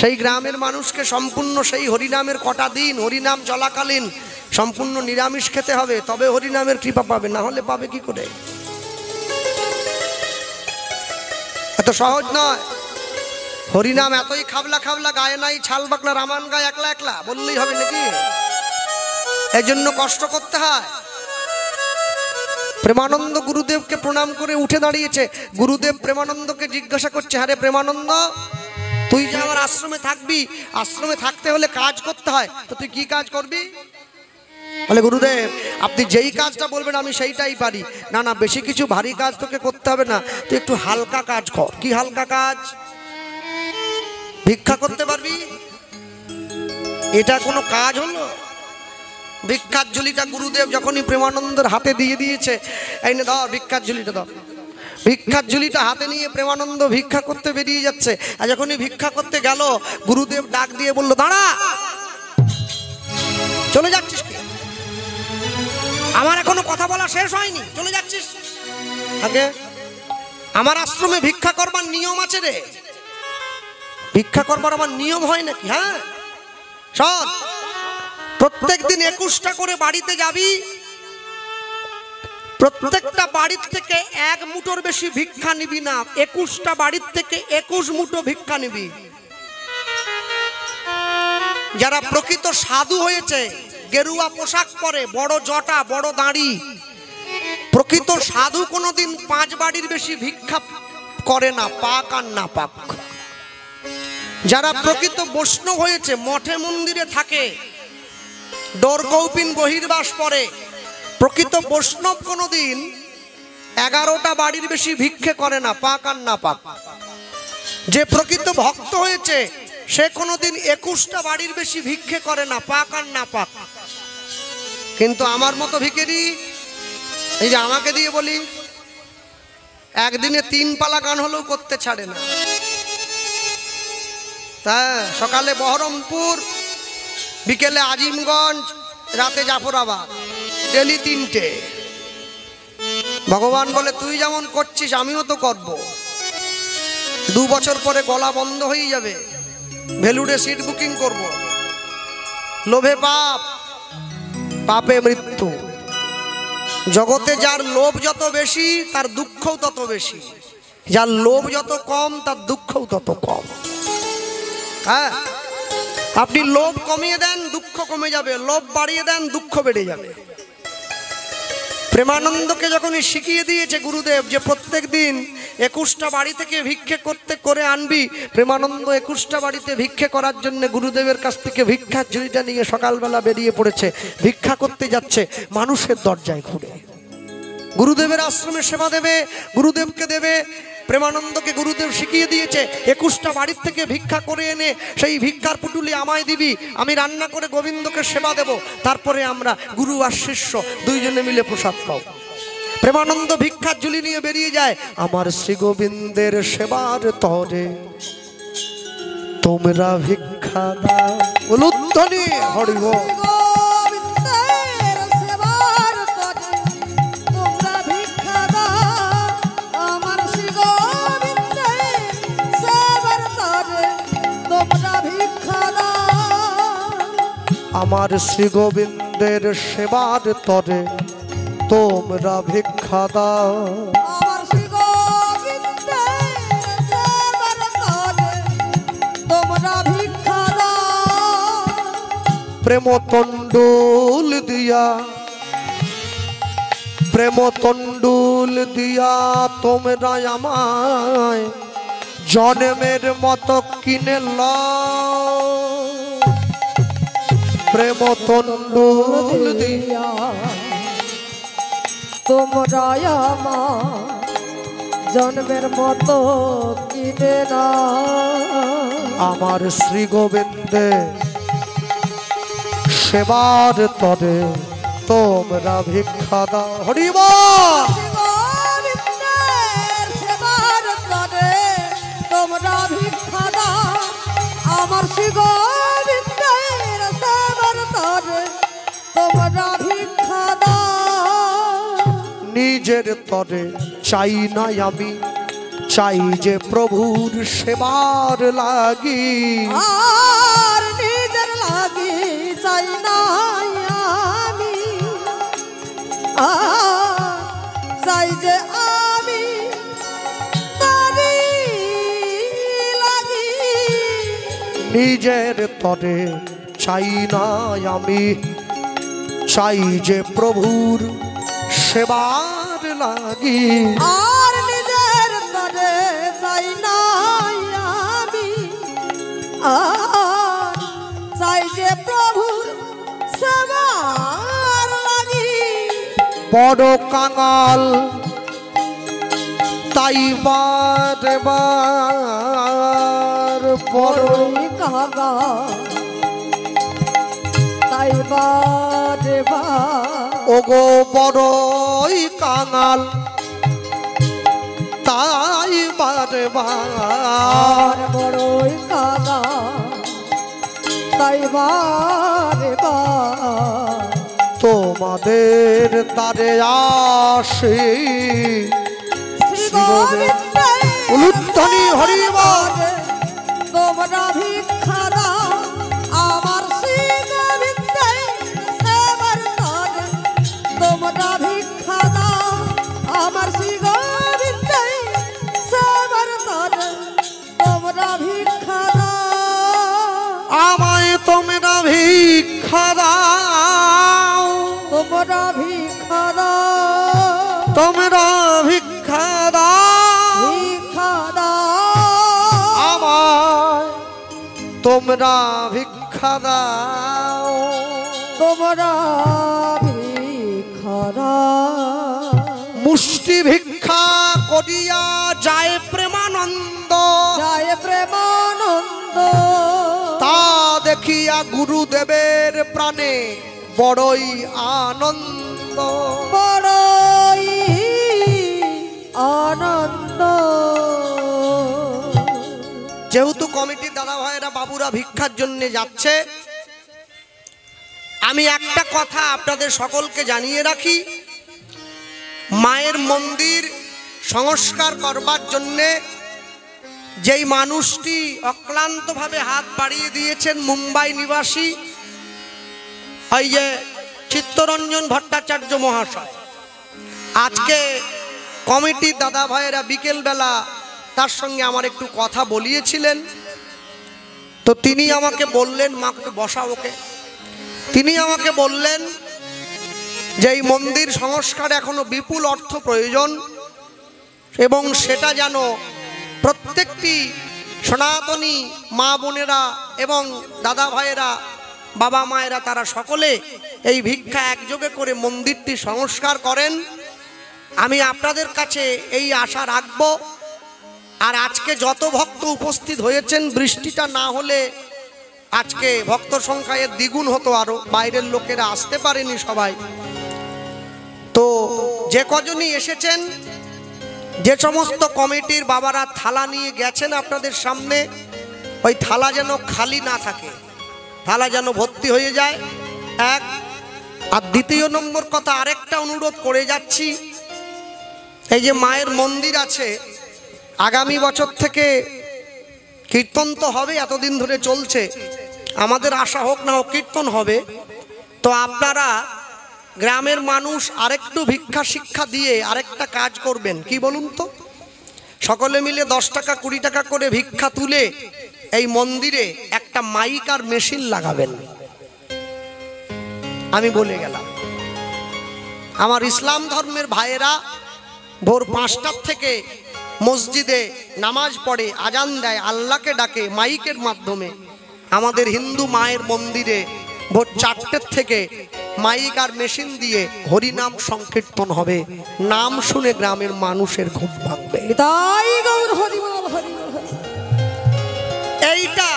সেই গ্রামের মানুষকে সম্পূর্ণ সেই হরিনামের কটা দিন, হরিনাম চলাকালীন সম্পূর্ণ নিরামিষ খেতে হবে, তবে হরিনামের কৃপা পাবে, না হলে পাবে কি করে? এত সহজ নয়। হরিনাম এতই খাবলা খাবলা, গায়ে নাই ছাল বাকলা, রামান গায়ে একলা একলা বললেই হবে নাকি? এই জন্য কষ্ট করতে হয়। প্রেমানন্দ গুরুদেবকে প্রণাম করে উঠে দাঁড়িয়েছে। গুরুদেব প্রেমানন্দকে জিজ্ঞাসা করছে, আরে প্রেমানন্দ, তুই যে আমার আশ্রমে থাকবি, আশ্রমে থাকতে হলে কাজ করতে হয়, তো তুই কি কাজ করবি? বলে, গুরুদেব আপনি যেই কাজটা বলবেন আমি সেইটাই পারি। না না, বেশি কিছু ভারী কাজ তোকে করতে হবে না, তুই একটু হালকা কাজ কর। কি হালকা কাজ? ভিক্ষা করতে পারবি? এটা কোনো কাজ হলো? ভিক্ষার ঝুলিটা গুরুদেব যখনই প্রেমানন্দের হাতে দিয়ে দিয়েছে, এই নে ধর ভিক্ষার ঝুলিটা ধর। ভিক্ষার ঝুলিটা হাতে নিয়ে প্রেমানন্দ ভিক্ষা করতে বেরিয়ে যাচ্ছে। আর যখনই ভিক্ষা করতে গেল, গুরুদেব ডাক দিয়ে বলল, দাঁড়া, চলে যাচ্ছিস কি? আমার এখনো কথা বলা শেষ হয়নি, চলে যাচ্ছিস? আগে আমার আশ্রমে ভিক্ষা করবার নিয়ম আছে রে। ভিক্ষা করবার আমার নিয়ম হয় নাকি? হ্যাঁ, শোন, প্রত্যেক দিন 21টা করে বাড়িতে যাবি, প্রত্যেকটা বাড়ির থেকে 1 মুঠোর বেশি ভিক্ষা নিবি না। 21টা বাড়ির থেকে 21 মুঠো ভিক্ষা নিবি। যারা প্রকৃত সাধু হয়েছে, গেরুয়া পোশাক পরে, বড় জটা, বড় দাড়ি, প্রকৃত সাধু কোনোদিন 5 বাড়ির বেশি ভিক্ষা করে না, পাক আর না পাক। যারা প্রকৃত বৈষ্ণব হয়েছে, মঠে মন্দিরে থাকে, ডোর কৌপিন বহির্বাস পরে, প্রকৃত বৈষ্ণব কোনোদিন 11টা বাড়ির বেশি ভিক্ষে করে না, পাক আর না পাক। যে প্রকৃত ভক্ত হয়েছে, সে কোনোদিন 21টা বাড়ির বেশি ভিক্ষে করে না, পাক আর না পাক। কিন্তু আমার মতো ভিখারি, এই যে আমাকে দিয়ে বলি, একদিনে 3 পালা গান হলেও করতে ছাড়ে না। তা সকালে বহরমপুর, বিকেলে আজিমগঞ্জ, রাতে জাফরাবাদ, ডেলি 3টে। ভগবান বলে, তুই যেমন করছিস আমিও তো করব। 2 বছর পরে গলা বন্ধ হয়ে যাবে, ভেলুড়ে সিট বুকিং করব। লোভে পাপ, পাপে মৃত্যু। জগতে যার লোভ যত বেশি, তার দুঃখও তত বেশি। যার লোভ যত কম, তার দুঃখও তত কম। হ্যাঁ, আপনি লোভ কমিয়ে দেন, দুঃখ কমে যাবে। লোভ বাড়িয়ে দেন, দুঃখ বেড়ে যাবে। প্রেমানন্দকে যখনই শিখিয়ে দিয়েছে গুরুদেব যে প্রত্যেক দিন 21টা বাড়ি থেকে ভিক্ষে করতে করে আনবি, প্রেমানন্দ 21টা বাড়িতে ভিক্ষে করার জন্য গুরুদেবের কাছ থেকে ভিক্ষার ঝুড়িটা নিয়ে সকালবেলা বেরিয়ে পড়েছে। ভিক্ষা করতে যাচ্ছে মানুষের দরজায় ঘুরে। গুরুদেবের আশ্রমে সেবা দেবে, গুরুদেবকে দেবে। প্রেমানন্দকে গুরুদেব শিখিয়ে দিয়েছে 21টা বাড়ির থেকে ভিক্ষা করে এনে সেই ভিক্ষার পুটুলি আমায় দিবি, আমি রান্না করে গোবিন্দকে সেবা দেব, তারপরে আমরা গুরু আর শিষ্য দুইজনে মিলে প্রসাদ পাও। প্রেমানন্দ ভিক্ষার ঝুলি নিয়ে বেরিয়ে যায়। আমার শ্রী গোবিন্দের সেবার তরে তোমরা ভিক্ষা দাও, উলুধ্বনি হরি বল। আমার শ্রী গোবিন্দের সেবার তরে তোমরা ভিক্ষা দাও। আমার শ্রী গোবিন্দের সেবার তরে তোমরা ভিক্ষা দাও। প্রেম তণ্ডুল দিয়া, প্রেম তণ্ডুল দিয়া তোমরা আমায় জন্মের মতো কিনে লও। প্রেম তণ্ডুল দিয়া তোমরা আমার জন্মের মতো কিনে না। আমার শ্রী গোবিন্দে সেবার তরে তোমরা ভিক্ষা দাও। হরি বল। গোবিন্দের সেবার তরে তোমরা ভিক্ষা দাও। আমার শ্রী গোবিন্দের সেবার তরে তোমরা ভিক্ষা দাও। নিজের তরে চাই না আমি, চাই যে প্রভুর সেবার লাগি। আর নিজের লাগি চাই না আমি, চাই যে আমি তারি লাগি। নিজের তরে চাই না আমি, চাই যে প্রভুর সেবার লাগি। আর নিজের তরে চাই না আমি, আর চাই যে প্রভুর সেবার লাগি। বড় কাঙাল তাই বারে বার, বড়ই কাঙা তাই বারে বার। ওগো বড়ই কাঙাল তাই বারে বার। বড়ই কাঙা তাই বারে বার। তোমাদের দ্বারে আসে শ্রী গোবিন্দের উলুধ্বনি হরি বল। তোমরা ভিক্ষা দাও। আমার শ্রী গোবিন্দের সেবার তরে তোমরা ভিক্ষা দাও। আমার শ্রী গোবিন্দের সেবার তরে তোমরা ভিক্ষা দাও। আমায় তোমরা ভিক্ষা দাও, তোমরা ভিক্ষা দাও। তোমরা ভিক্ষা দাও। ভিক্ষা দাও। আমায় তোমরা ভিক্ষা দাও। তোমরা ভিক্ষা দাও। মুষ্টি ভিক্ষা করিয়া যায় প্রেমানন্দ, জয় প্রেমানন্দ। তা দেখিয়া গুরুদেবের প্রাণে বড়ই আনন্দ। বড়ই আনন্দ। যেহেতু কমিটির দাদা ভাইয়েরা বাবুরা ভিক্ষার জন্য যাচ্ছে, আমি একটা কথা আপনাদের সকলকে জানিয়ে রাখি। মায়ের মন্দির সংস্কার করবার জন্যে যেই মানুষটি অক্লান্তভাবে হাত বাড়িয়ে দিয়েছেন, মুম্বাই নিবাসী ওই যে চিত্তরঞ্জন ভট্টাচার্য মহাশয়, আজকে কমিটির দাদা ভাইয়েরা বিকেলবেলা তার সঙ্গে আমার একটু কথা বলিয়েছিলেন। তো তিনি আমাকে বললেন, মাকে বসা ওকে, তিনি আমাকে বললেন যে এই মন্দির সংস্কার এখনো বিপুল অর্থ প্রয়োজন এবং সেটা যেন প্রত্যেকটি সনাতনী মা বোনেরা এবং দাদা ভাইয়েরা, বাবা মায়েরা, তারা সকলে এই ভিক্ষা একযোগে করে মন্দিরটি সংস্কার করেন। আমি আপনাদের কাছে এই আশা রাখব। আর আজকে যত ভক্ত উপস্থিত হয়েছেন, বৃষ্টিটা না হলে আজকে ভক্ত সংখ্যায় দ্বিগুণ হতো, আরো বাইরের লোকেরা আসতে পারেনি সবাই। তো যে কজনই এসেছেন, যে সমস্ত কমিটির বাবারা থালা নিয়ে গেছেন আপনাদের সামনে, ওই থালা যেন খালি না থাকে, থালা যেন ভর্তি হয়ে যায়। এক আর দ্বিতীয় নম্বর কথা, আরেকটা অনুরোধ করে যাচ্ছি, এই যে মায়ের মন্দির আছে, আগামী বছর থেকে কীর্তন তো হবে, এতদিন ধরে চলছে, আমাদের আশা হোক না হোক কীর্তন হবে, তো আপনারা গ্রামের মানুষ আরেকটু ভিক্ষা শিক্ষা দিয়ে আরেকটা কাজ করবেন। কি বলুন তো? সকলে মিলে 10 টাকা 20 টাকা করে ভিক্ষা তুলে এই মন্দিরে একটা মাইক আর মেশিন লাগাবেন। আমি বলে গেলাম, আমার ইসলাম ধর্মের ভাইয়েরা ভোর 5টার থেকে মসজিদে নামাজ পড়ে, আজান দেয়, আল্লাহকে ডাকে মাইকের মাধ্যমে। আমাদের হিন্দু মায়ের মন্দিরে ভোর 4টের থেকে মাইক আর মেশিন দিয়ে হরিনাম সংকীর্তন হবে। নাম শুনে গ্রামের মানুষের ঘুম ভাঙবে। তাই গৌর হরি বল হরি বল হরি। এইটা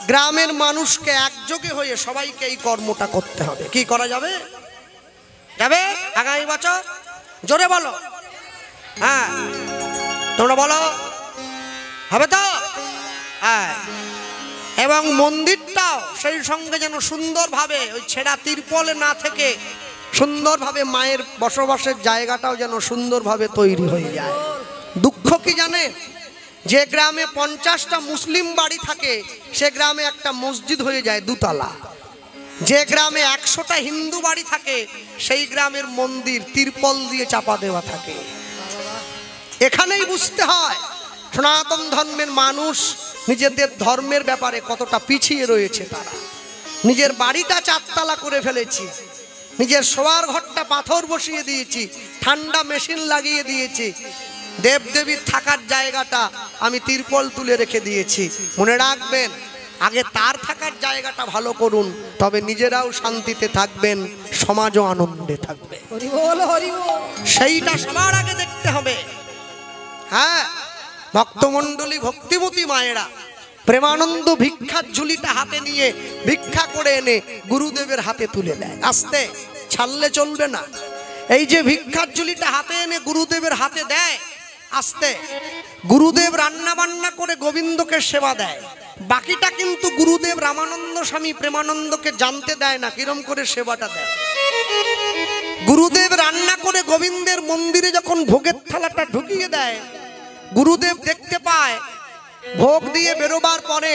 গ্রামের মানুষকে একযোগে হয়ে সবাইকে এই কর্মটা করতে হবে। কি করা যাবে? যাবে আগামী বছর? জোরে বলো। হ্যাঁ, তোমরা বলো, হবে তো? হ্যাঁ। এবং মন্দিরটাও সেই সঙ্গে যেন সুন্দরভাবে ওই ছেঁড়া তিরপলে না থেকে সুন্দরভাবে মায়ের বসবাসের জায়গাটাও যেন সুন্দরভাবে তৈরি হয়ে যায়। দুঃখ কি জানে? যে গ্রামে 50টা মুসলিম বাড়ি থাকে সে গ্রামে একটা মসজিদ হয়ে যায় 2 তলা। যে গ্রামে 100টা হিন্দু বাড়ি থাকে সেই গ্রামের মন্দির তিরপল দিয়ে চাপা দেওয়া থাকে। এখানেই বুঝতে হয় সনাতন ধর্মের মানুষ নিজেদের ধর্মের ব্যাপারে কতটা পিছিয়ে রয়েছে। তারা নিজের বাড়িটা 4 তলা করে ফেলেছি, নিজের শোয়ার ঘরটা পাথর বসিয়ে দিয়েছি, ঠান্ডা মেশিন লাগিয়ে দিয়েছি, দেবদেবীর থাকার জায়গাটা আমি তিরপল তুলে রেখে দিয়েছি। মনে রাখবেন, আগে তার থাকার জায়গাটা ভালো করুন, তবে নিজেরাও শান্তিতে থাকবেন, সমাজও আনন্দে থাকবে। হরি বল হরি বল। সেইটা সবার আগে দেখতে হবে। হ্যাঁ, ভক্তমণ্ডলী ভক্তিমতী মায়েরা প্রেমানন্দ ভিক্ষার ঝুলিটা হাতে নিয়ে ভিক্ষা করে এনে গুরুদেবের হাতে তুলে দেয়। আস্তে, ছাড়লে চলবে না। এই যে ভিক্ষার ঝুলিটা হাতে এনে গুরুদেবের হাতে দেয়, আস্তে। গুরুদেব রান্না বান্না করে গোবিন্দকে সেবা দেয়, বাকিটা কিন্তু গুরুদেব রামানন্দ স্বামী প্রেমানন্দকে জানতে দেয় না কিরম করে সেবাটা দেয়। গুরুদেব রান্না করে গোবিন্দের মন্দিরে যখন ভোগের থালাটা ঢুকিয়ে দেয়, গুরুদেব দেখতে পায় ভোগ দিয়ে বেরোবার পরে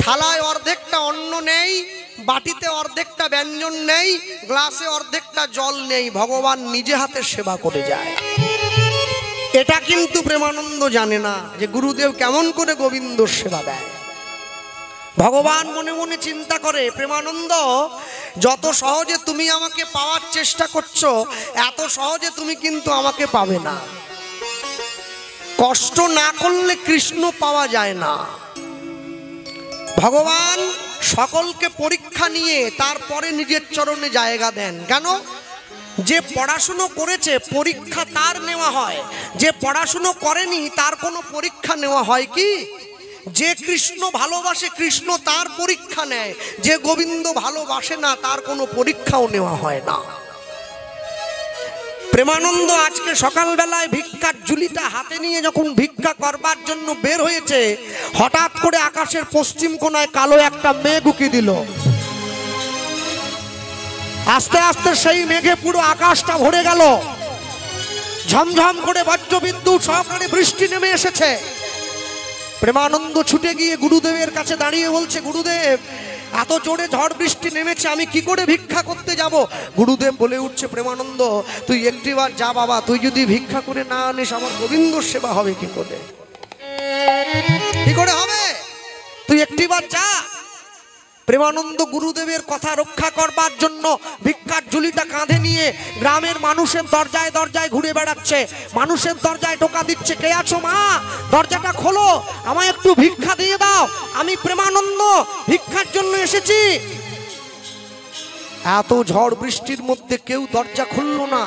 থালায় অর্ধেকটা অন্ন নেই, বাটিতে অর্ধেকটা ব্যঞ্জন নেই, গ্লাসে অর্ধেকটা জল নেই। ভগবান নিজে হাতে সেবা করে যায়। এটা কিন্তু প্রেমানন্দ জানে না যে গুরুদেব কেমন করে গোবিন্দর সেবা দেয়। ভগবান মনে মনে চিন্তা করে, প্রেমানন্দ যত সহজে তুমি আমাকে পাওয়ার চেষ্টা করছো, এত সহজে তুমি কিন্তু আমাকে পাবে না। কষ্ট না করলে কৃষ্ণ পাওয়া যায় না। ভগবান সকলকে পরীক্ষা নিয়ে তারপরে নিজের চরণে জায়গা দেন। কেন? যে পড়াশুনো করেছে পরীক্ষা তার নেওয়া হয়, যে পড়াশুনো করেনি তার কোনো পরীক্ষা নেওয়া হয় কি? যে কৃষ্ণ ভালোবাসে কৃষ্ণ তার পরীক্ষা নেয়, যে গোবিন্দ ভালোবাসে না তার কোনো পরীক্ষাও নেওয়া হয় না। প্রেমানন্দ আজকে সকালবেলায় ভিক্ষার ঝুলিটা হাতে নিয়ে যখন ভিক্ষা করবার জন্য বের হয়েছে, হঠাৎ করে আকাশের পশ্চিম কোণায় কালো একটা মেঘ উকি দিল। আস্তে আস্তে সেই মেঘে পুরো আকাশটা ভরে গেল। ঝমঝম করে বজ্রবিদ্যুৎ সহকারে বৃষ্টি নেমে এসেছে। প্রেমানন্দ ছুটে গিয়ে গুরুদেবের কাছে দাঁড়িয়ে বলছে, গুরুদেব এত জোরে ঝড় বৃষ্টি নেমেছে, আমি কি করে ভিক্ষা করতে যাব? গুরুদেব বলে উঠছে, প্রেমানন্দ তুই একটিবার যা বাবা, তুই যদি ভিক্ষা করে না আনিস আমার গোবিন্দর সেবা হবে কি করে? কি করে হবে? তুই একটিবার যা। প্রেমানন্দ গুরুদেবের কথা রক্ষা করবার জন্য ভিক্ষার ঝুলিটা কাঁধে নিয়ে গ্রামের মানুষের দরজায় দরজায় ঘুরে বেড়াচ্ছে, মানুষের দরজায় টোকা দিচ্ছে, কে আছো মা? দরজাটা খোলো, আমায় একটু ভিক্ষা দিয়ে দাও, আমি প্রেমানন্দ ভিক্ষার জন্য এসেছি। এত ঝড় বৃষ্টির মধ্যে কেউ দরজা খুললো না।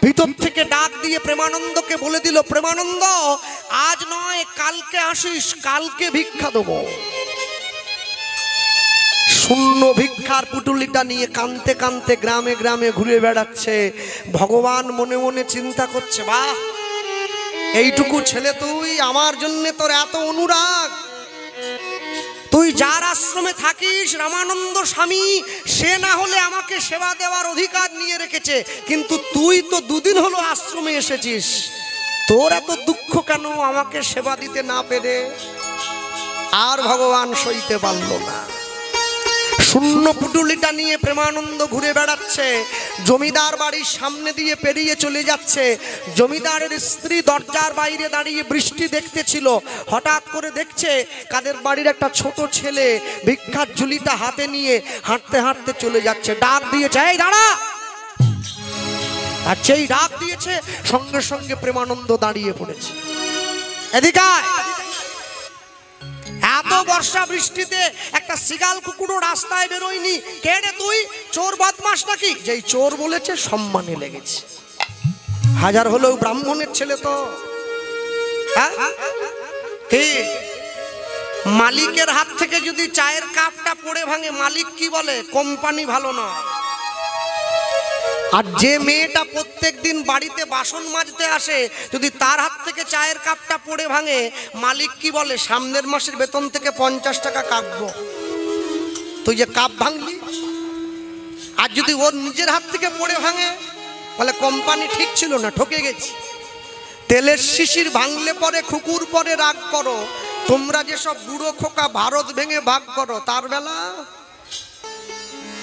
ভিতর থেকে ডাক দিয়ে প্রেমানন্দকে বলে দিল, প্রেমানন্দ আজ নয় কালকে আসিস, কালকে ভিক্ষা দেবো। শূন্য ভিক্ষার পুটুলিটা নিয়ে কানতে কানতে গ্রামে গ্রামে ঘুরে বেড়াচ্ছে। ভগবান মনে মনে চিন্তা করছে, বাহ এইটুকু ছেলে তুই, আমার জন্য তোর এত অনুরাগ। তুই যার আশ্রমে থাকিস রামানন্দ স্বামী সে না হলে আমাকে সেবা দেওয়ার অধিকার নিয়ে রেখেছে, কিন্তু তুই তো 2 দিন হলো আশ্রমে এসেছিস, তোর এত দুঃখ কেন আমাকে সেবা দিতে না পেরে? আর ভগবান সইতে পারল না। শূন্য পুটুলিটা নিয়ে প্রেমানন্দ ঘুরে বেড়াচ্ছে। জমিদার বাড়ির সামনে দিয়ে পেরিয়ে চলে যাচ্ছে। জমিদারের স্ত্রী দরজার বাইরে দাঁড়িয়ে বৃষ্টি দেখতেছিল। হঠাৎ করে দেখছে কাদের বাড়ির একটা ছোট ছেলে ভিক্ষার ঝুলিটা হাতে নিয়ে হাঁটতে হাঁটতে চলে যাচ্ছে। ডাক দিয়েছে, এই দাঁড়া। আর সেই ডাক দিয়েছে, সঙ্গে সঙ্গে প্রেমানন্দ দাঁড়িয়ে পড়েছে। এদিকে আয়। এত বর্ষা বৃষ্টিতে একটা শিগাল কুকুরও রাস্তায় বেরোয়নি। কে রে তুই? চোর বদমাস নাকি? যেই চোর বলেছে সম্মানে লেগেছে। হাজার হলেও ব্রাহ্মণের ছেলে তো। কি মালিকের হাত থেকে যদি চায়ের কাপটা পড়ে ভাঙে, মালিক কি বলে? কোম্পানি ভালো নয়। আর যে মেয়েটা প্রত্যেক দিন বাড়িতে বাসন মাজতে আসে, যদি তার হাত থেকে চায়ের কাপটা পড়ে ভাঙে, মালিক কি বলে? সামনের মাসের বেতন থেকে 50 টাকা কাটবো। তুই যে কাপ ভাঙলি। আর যদি ওর নিজের হাত থেকে পড়ে ভাঙে, বলে কোম্পানি ঠিক ছিল না, ঠকে গেছি। তেলের শিশির ভাঙলে পরে খুকুর পরে রাগ করো, তোমরা যেসব বুড়ো খোকা ভারত ভেঙে ভাগ করো, তার বেলা।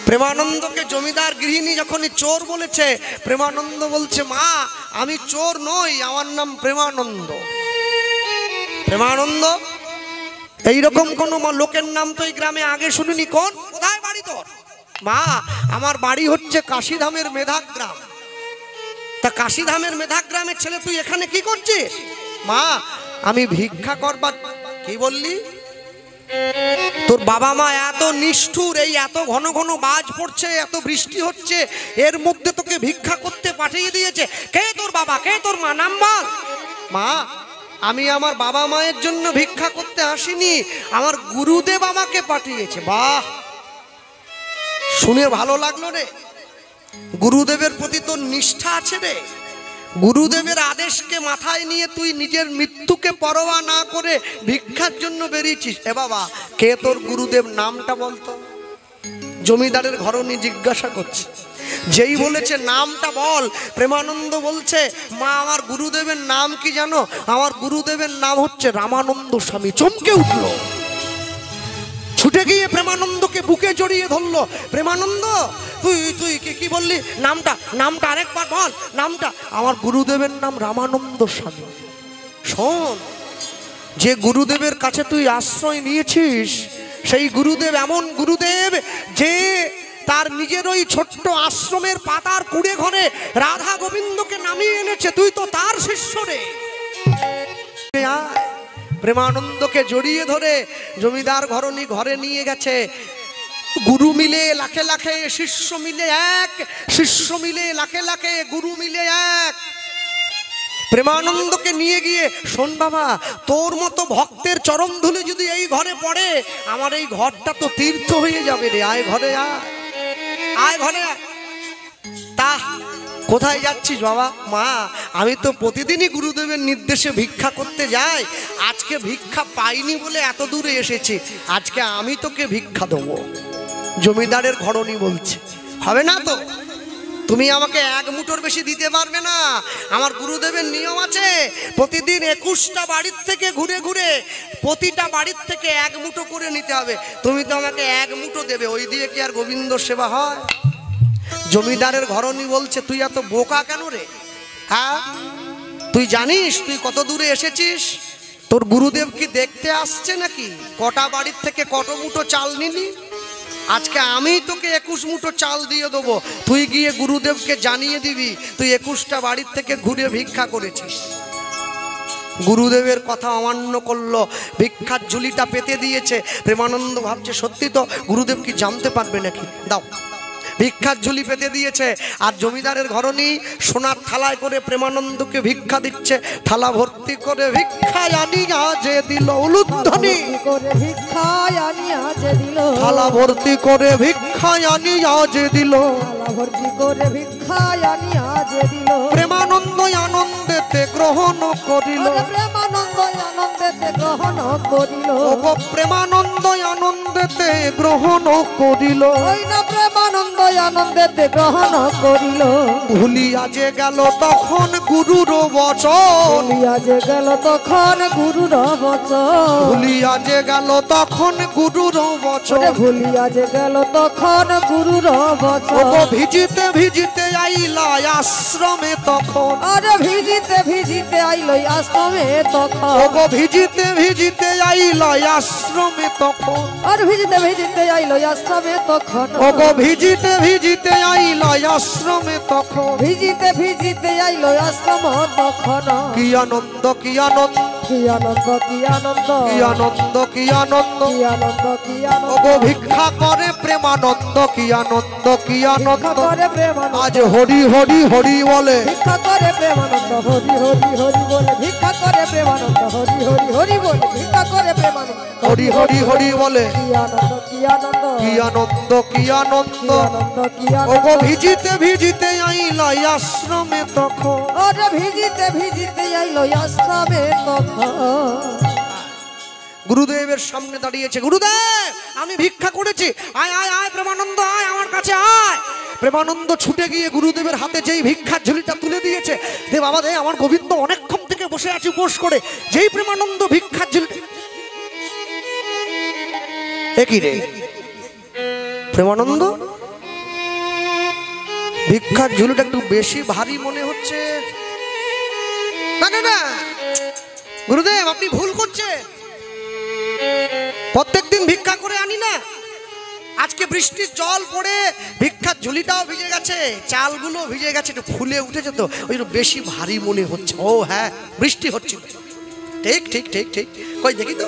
প্রেমানন্দকে জমিদার গৃহিণী যখনই চোর বলেছে, প্রেমানন্দ বলছে, মা আমি চোর নই, আমার নাম প্রেমানন্দ। প্রেমানন্দ এইরকম কোন লোকের নাম তো এই গ্রামে আগে শুনিনি। কোন? কোথায় বাড়ি তোর? মা আমার বাড়ি হচ্ছে কাশীধামের মেধাগ্রাম। তা কাশীধামের মেধাগ্রামের ছেলে তুই এখানে কি করছিস? মা আমি ভিক্ষা করবার। কি বললি? তোর বাবা মা এত নিষ্ঠুর, এই এত ঘন ঘন বাজ পড়ছে, এত বৃষ্টি হচ্ছে, এর মধ্যে তোকে ভিক্ষা করতে পাঠিয়ে দিয়েছে। কে তোর বাবা, কে তোর মা? নাম বল। মা আমি আমার বাবা মায়ের জন্য ভিক্ষা করতে আসিনি, আমার গুরুদেব আমাকে পাঠিয়েছে। বাহ, শুনে ভালো লাগলো রে। গুরুদেবের প্রতি তোর নিষ্ঠা আছে রে। গুরুদেবের আদেশকে মাথায় নিয়ে তুই নিজের মৃত্যুকে পরোয়া না করে ভিক্ষার জন্য বেরিয়েছিস। এ বাবা, কে তোর গুরুদেব? নামটা বলতো। জমিদারের ঘরণী জিজ্ঞাসা করছে। যেই বলেছে নামটা বল, প্রেমানন্দ বলছে, মা আমার গুরুদেবের নাম কি জানো? আমার গুরুদেবের নাম হচ্ছে রামানন্দ স্বামী। চমকে উঠলো, ছুটে গিয়ে প্রেমানন্দকে বুকে জড়িয়ে ধরলো। প্রেমানন্দ তুই তুই কি বললি? নামটা নামটা আরেকবার বল। নামটা? আমার গুরুদেবের নাম রামানন্দ স্বামী। শোন, যে গুরুদেবের কাছে তুই আশ্রয় নিয়েছিস, সেই গুরুদেব এমন গুরুদেব যে তার নিজের ওই ছোট্ট আশ্রমের পাতার কুড়ে ঘরে রাধা গোবিন্দকে নামিয়ে এনেছে। তুই তো তার শিষ্য রে। প্রেমানন্দকে জড়িয়ে ধরে জমিদার ঘরণী ঘরে নিয়ে গেছে। গুরু মিলে লাখে লাখে, শিষ্য মিলে এক, শিষ্য মিলে লাখে লাখে, গুরু মিলে এক। প্রেমানন্দকে নিয়ে গিয়ে, শোন বাবা, তোর মতো ভক্তের চরণ ধুলি যদি এই ঘরে পড়ে, আমার এই ঘরটা তো তীর্থ হয়ে যাবে রে। আয় ঘরে আয়, আয় ঘরে আয়। তা কোথায় যাচ্ছিস বাবা? মা আমি তো প্রতিদিনই গুরুদেবের নির্দেশে ভিক্ষা করতে যাই, আজকে ভিক্ষা পাইনি বলে এত দূরে এসেছি, আজকে আমি তোকে ভিক্ষা দেবো। জমিদারের ঘরণী বলছে, হবে না তো, তুমি আমাকে এক মুঠোর বেশি দিতে পারবে না। আমার গুরুদেবের নিয়ম আছে, প্রতিদিন 21টা বাড়ির থেকে ঘুরে ঘুরে প্রতিটা বাড়ির থেকে এক মুঠো করে নিতে হবে। তুমি তো আমাকে এক মুঠো দেবে, ওই দিয়ে কি আর গোবিন্দ সেবা হয়? জমিদারের ঘরণী বলছে, তুই এত বোকা কেন রে? হ্যাঁ, তুই জানিস তুই কত দূরে এসেছিস? তোর গুরুদেব কি দেখতে আসছে নাকি? কটা বাড়ির থেকে কত মুঠো চাল নিলি? আজকে আমি তোকে 21 মুঠো চাল দিয়ে দেবো, তুই গিয়ে গুরুদেবকে জানিয়ে দিবি তুই 21টা বাড়ির থেকে ঘুরে ভিক্ষা করেছিস। গুরুদেবের কথা অমান্য করলো, ভিক্ষার ঝুলিটা পেতে দিয়েছে। প্রেমানন্দ ভাবছে, সত্যি তো গুরুদেব কি জানতে পারবে নাকি? দাও। ভিক্ষার ঝুলি পেতে দিয়েছে। আর জমিদারের ঘরণী সোনার থালায় করে প্রেমানন্দকে ভিক্ষা দিচ্ছে। থালা ভর্তি করে ভিক্ষায় আনিয়া যে দিল উলুধ্বনি, থালা ভর্তি করে ভিক্ষায় আনিয়া যে দিল, প্রেমানন্দ আনন্দেতে গ্রহণ করিল, প্রেমানন্দ আনন্দেতে গ্রহণ করিল, প্রেমানন্দ আনন্দেতে গ্রহণ করিল। ভুলিয়া যে গেল তখন গুরুর বচন, ভুলিয়া যে গেল তখন গুরুর বচন, ভুলিয়া যে গেল তখন গুরুর বচন, ভুলিয়া যে গেল তখন গুরুর বচন। ওগো ভিজিতে ভিজিতে আইলা আশ্রমে তখন, আরে ভিজিতে ভিজিতে আইল আশ্রমে তখন, ওগো ভিজিতে ভিজিতে আইলা আশ্রমে তখন, আর ভিজিতে ভিজিতে আইল আশ্রমে তখন, ওগো ভিজিতে ভিজিতে আইলা আশ্রমে তখন, ভিজিতে ভিজিতে আইল আশ্রম তখন। কি আনন্দ কি আনন্দ কি আনন্দ কি আনন্দ কি আনন্দ কি আনন্দ, কি আনন্দ কি আনন্দ, ওগো ভিক্ষা করে প্রেমানন্দ, কি আনন্দ কি ভিক্ষা আনন্দ। করে প্রেমানন্দ, আজ হরি হরি হরি বলে, ভিক্ষা করে প্রেমানন্দ, হরি হরি হরি বলে, ভিক্ষা করে প্রেমানন্দ, হরি হরি হরি বলে, ভিক্ষা করে প্রেমানন্দ, হরি হরি হরি বলে। কি আনন্দ কি আনন্দ, কি আনন্দ কি আনন্দ, কি আনন্দ কি ওগো আনন্দ। ভিজিতে ভিজিতে আইলা আশ্রমে তখন, ওরে ভিজিতে ভিজিতে আইল আশ্রমে তখন। গুরুদেবের সামনে দাঁড়িয়েছে। গুরুদেব আমি ভিক্ষা করেছি, আয় আয় আয় প্রেমানন্দ আয় আমার কাছে আয়। প্রেমানন্দ ছুটে গিয়ে গুরুদেবের হাতে যেই ভিক্ষার ঝুলিটা তুলে দিয়েছে, দে বাবা দে, আমার গোবিন্দ অনেকক্ষণ থেকে বসে আছে উপোস করে। যেই প্রেমানন্দ ভিক্ষার ঝুলি, একই রে প্রেমানন্দ, ভিক্ষার ঝুলিটা একটু বেশি ভারী মনে হচ্ছে। না না না গুরুদেব আপনি ভুল করছে, প্রত্যেকদিন ভিক্ষা করে আনি না, আজকে বৃষ্টির জল পড়ে ভিক্ষার ঝুলিটাও ভিজে গেছে, চালগুলো ভিজে গেছে, একটু ফুলে উঠেছে তো ওই জন্য বেশি ভারী মনে হচ্ছে। ও হ্যাঁ বৃষ্টি হচ্ছিল, ঠিক ঠিক ঠিক ঠিক, কই দেখি তো।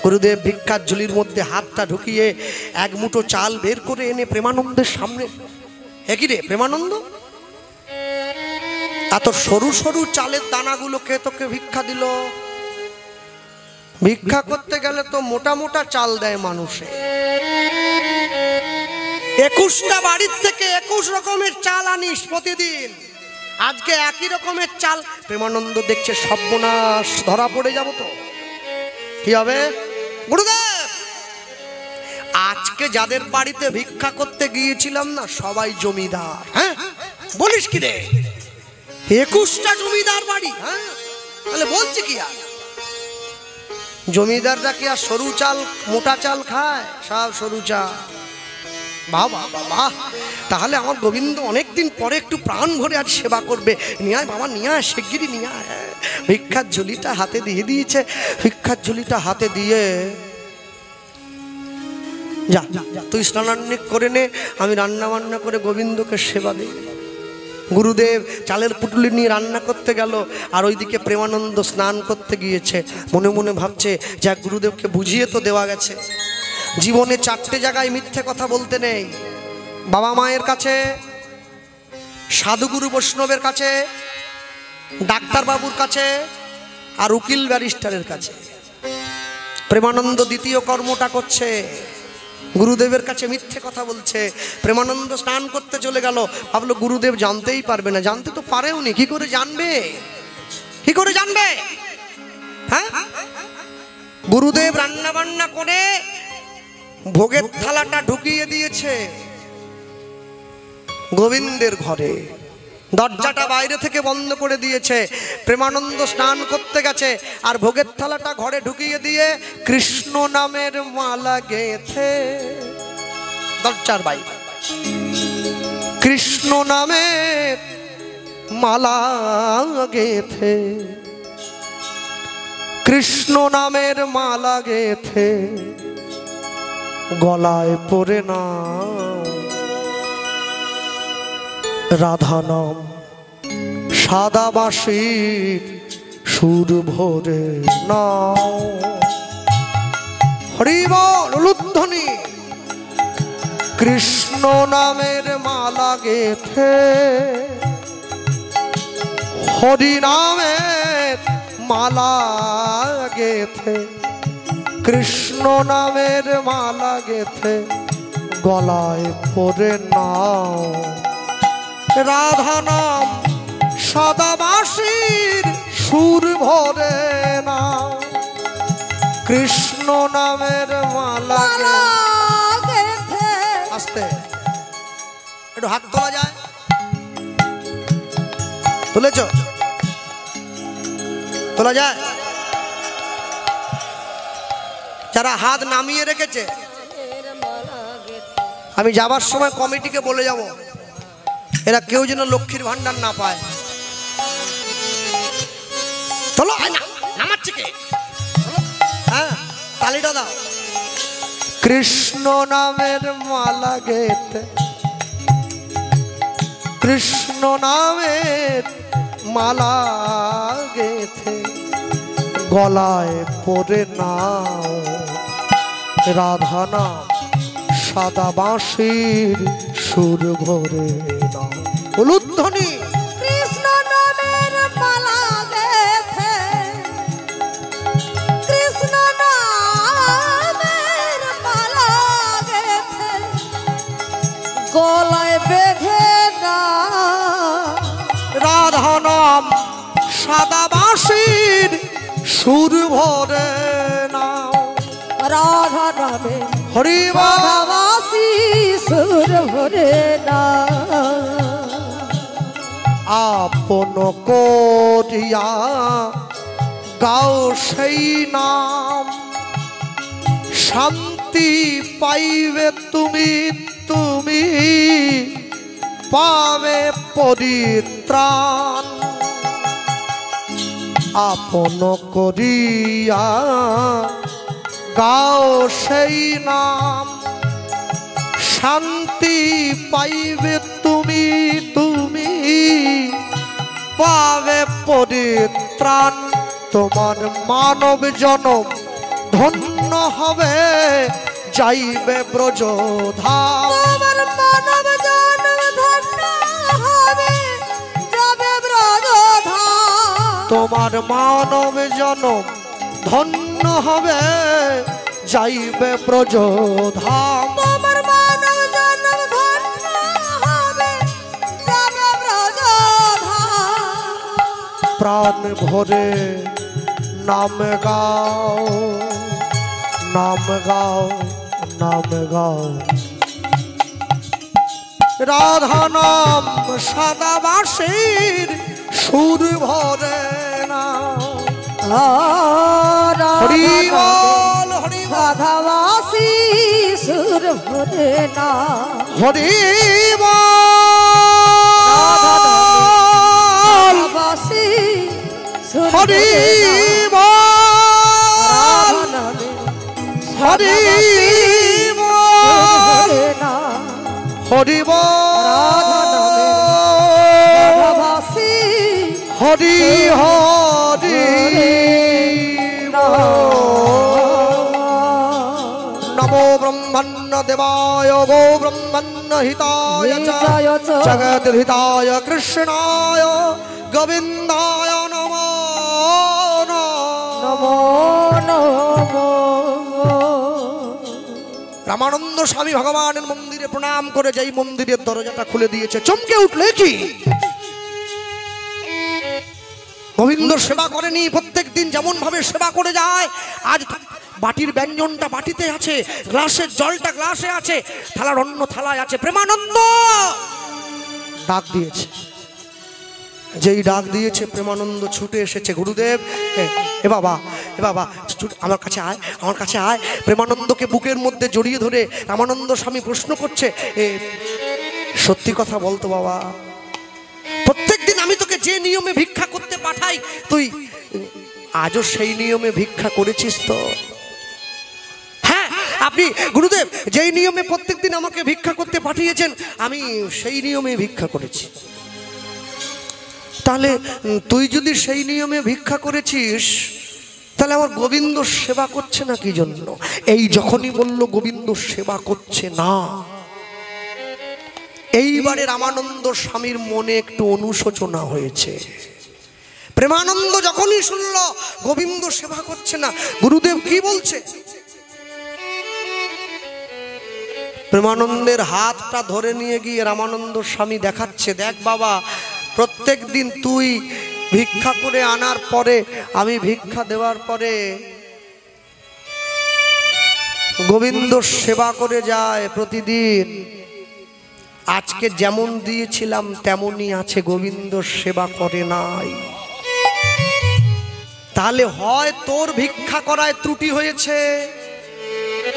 গুরুদেব ভিক্ষার ঝুলির মধ্যে হাতটা ঢুকিয়ে এক মুঠো চাল বের করে এনে প্রেমানন্দের সামনে, একই রে প্রেমানন্দ এত সরু সরু চালের দানাগুলো কে তোকে ভিক্ষা দিল? ভিক্ষা করতে গেলে তো মোটা মোটা চাল দেয় মানুষে, 21টা বাড়ির থেকে 21 রকমের চাল আনিস প্রতিদিন, আজকে একই রকমের চাল। প্রেমানন্দ দেখছে সর্বনাশ, ধরা পড়ে যাব তো, কি হবে? গুরুদেব আজকে যাদের বাড়িতে ভিক্ষা করতে গিয়েছিলাম না সবাই জমিদার। হ্যাঁ বলিস কি রে, 21টা জমিদার বাড়ি? হ্যাঁ তাহলে বলছি কি, আর জমিদাররা কি আর সরু চাল মোটা চাল খায়? সব সরু চাল। বাহ বাহ বাহ বাহ, তাহলে আমার গোবিন্দ অনেকদিন পরে একটু প্রাণ ভরে আজ সেবা করবে। নিয়ে আয় বাবা নিয়ে আয়, শিগগিরি নিয়ে আয়। ভিক্ষার ঝুলিটা হাতে দিয়ে দিয়েছে, ভিক্ষার ঝুলিটা হাতে দিয়ে যা তুই স্নানান্নিক করে নে, আমি রান্না বান্না করে গোবিন্দকে সেবা দিই। গুরুদেব চালের পুটুলি নিয়ে রান্না করতে গেল, আর ওইদিকে প্রেমানন্দ স্নান করতে গিয়েছে। মনে মনে ভাবছে, যা গুরুদেবকে বুঝিয়ে তো দেওয়া গেছে, জীবনে 4টে জায়গায় মিথ্যে কথা বলতে নেই। বাবা মায়ের কাছে, সাধুগুরু বৈষ্ণবের কাছে, ডাক্তারবাবুর কাছে, আর উকিল ব্যারিস্টারের কাছে। প্রেমানন্দ দ্বিতীয় কর্মটা করছে, গুরুদেবের কাছে মিথ্যে কথা বলছে। প্রেমানন্দ স্নান করতে চলে গেল, ভাবলো গুরুদেব জানতেই পারবে না, জানতে তো পারেও নি, কি করে জানবে, কি করে জানবে? হ্যাঁ গুরুদেব রান্না বান্না করে ভোগের থালাটা ঢুকিয়ে দিয়েছে গোবিন্দের ঘরে, দরজাটা বাইরে থেকে বন্ধ করে দিয়েছে। প্রেমানন্দ স্নান করতে গেছে, আর ভোগের থালাটা ঘরে ঢুকিয়ে দিয়ে কৃষ্ণ নামের মালা গেথে দরজার বাইরে কৃষ্ণ নামের মালা গেথে, কৃষ্ণ নামের মালা গেথে গলায় পরে না রাধা নাম, সাদা বাঁশির সুর ভরে নাও। হরি বল উলুধ্বনি, কৃষ্ণ নামের মালা গেথে, হরি নামের মালা গেথে, কৃষ্ণ নামের মালা গেথে গলায় পরে নাও। রাধা নাম সাদা বাঁশির সুর ভরে নাও, কৃষ্ণ নামের মালা গেথে। আস্তে একটু হাত তোলা যায়? তুলেছ? তোলা যায়? যারা হাত নামিয়ে রেখেছে আমি যাবার সময় কমিটিকে বলে যাব এরা কেউ যেন লক্ষ্মীর ভান্ডার না পায়। চলো নামাচ্ছে কে? হ্যাঁ তালিটা দাও। কৃষ্ণ নামের মালা গেতে, কৃষ্ণ নামের মালা গেথে গলায় পরে নাও রাধা নাম সাদা বাঁশির সুর ভরে নাও। উলুধ্বনি কৃষ্ণ নামের মালা গেথে, কৃষ্ণ নামের মালা গেথে গলায় বেঁধে না রাধা নাম সাদা বাঁশির সুর ভরে নাও। রাধা নামে হরি রাধাবাসী সুর ভরে না। আপন করিয়া গাও সেই নাম, শান্তি পাইবে তুমি, তুমি পাবে পরিত্রাণ। আপন করিয়া গাও সেই নাম, শান্তি পাইবে তুমি, তুমি পাবে পরিত্রাণ। তোমার মানব জনম ধন্য হবে, যাইবে ব্রজধাম। তোমার মানব জন্ম ধন্য হবে, যাবে ব্রজধাম। তোমার মানব জনম ধন্য হবে, যাইবে ব্রজধাম। তোমার মানব জন্ম ধন্য হবে, যাবে ব্রজধাম। প্রাণ ভরে নাম গাও, নাম গাও, নাম গাও। রাধা নাম সাদা বাঁশির সুর ভরে নাও। হরি বল, হরি বল, রাধাবাসী সুর ভরে না। হরি বল, রাধাবাসী সুর হরি ভরে বল, না। হরি বল, না হরি বল, রাধাবাসী হরি হরি নমো ব্রহ্মণ্য দেবায় গো ব্রহ্মণ্য হিতায় চ জগৎ হিতায় কৃষ্ণায় গোবিন্দায় নমো নমো নমো। রামানন্দ স্বামী ভগবানের মন্দিরে প্রণাম করে যেই মন্দিরের দরজাটা খুলে দিয়েছে চমকে উঠলে কি গোবিন্দ সেবা করেনি? প্রত্যেক দিন যেমন ভাবে সেবা করে যায়, আজ বাটির ব্যঞ্জনটা বাটিতে আছে, গ্লাসের জলটা গ্লাসে আছে, থালার অন্ন থালায় আছে। প্রেমানন্দ ডাক দিয়েছে, যেই ডাক দিয়েছে প্রেমানন্দ ছুটে এসেছে। গুরুদেব এ বাবা, এ বাবা আমার কাছে আয়, আমার কাছে আয়। প্রেমানন্দকে বুকের মধ্যে জড়িয়ে ধরে রামানন্দ স্বামী প্রশ্ন করছে, সত্যি কথা বলতো বাবা, প্রত্যেকদিন আমি তোকে যে নিয়মে ভিক্ষা করতে পাঠাই তুই আজও সেই নিয়মে ভিক্ষা করেছিস তো? হ্যাঁ আপনি গুরুদেব যেই নিয়মে প্রত্যেকদিন আমাকে ভিক্ষা করতে পাঠিয়েছেন আমি সেই নিয়মে ভিক্ষা করেছি। তাহলে তুই যদি সেই নিয়মে ভিক্ষা করেছিস তাহলে আমার গোবিন্দ সেবা করছে না কি জন্য? এই যখনই বলল গোবিন্দ সেবা করছে না, এইবারে রামানন্দ স্বামীর মনে একটু অনুশোচনা হয়েছে। প্রেমানন্দ যখনই শুনল গোবিন্দ সেবা করছে না, গুরুদেব কি বলছে? প্রেমানন্দের হাতটা ধরে নিয়ে গিয়ে রামানন্দ স্বামী দেখাচ্ছে, দেখ বাবা, প্রত্যেক দিন তুই ভিক্ষা করে আনার পরে, আমি ভিক্ষা দেওয়ার পরে গোবিন্দ সেবা করে যায় প্রতিদিন। আজকে যেমন দিয়েছিলাম তেমনই আছে, গোবিন্দ সেবা করে নাই। তাহলে হয় তোর ভিক্ষা করায় ত্রুটি হয়েছে,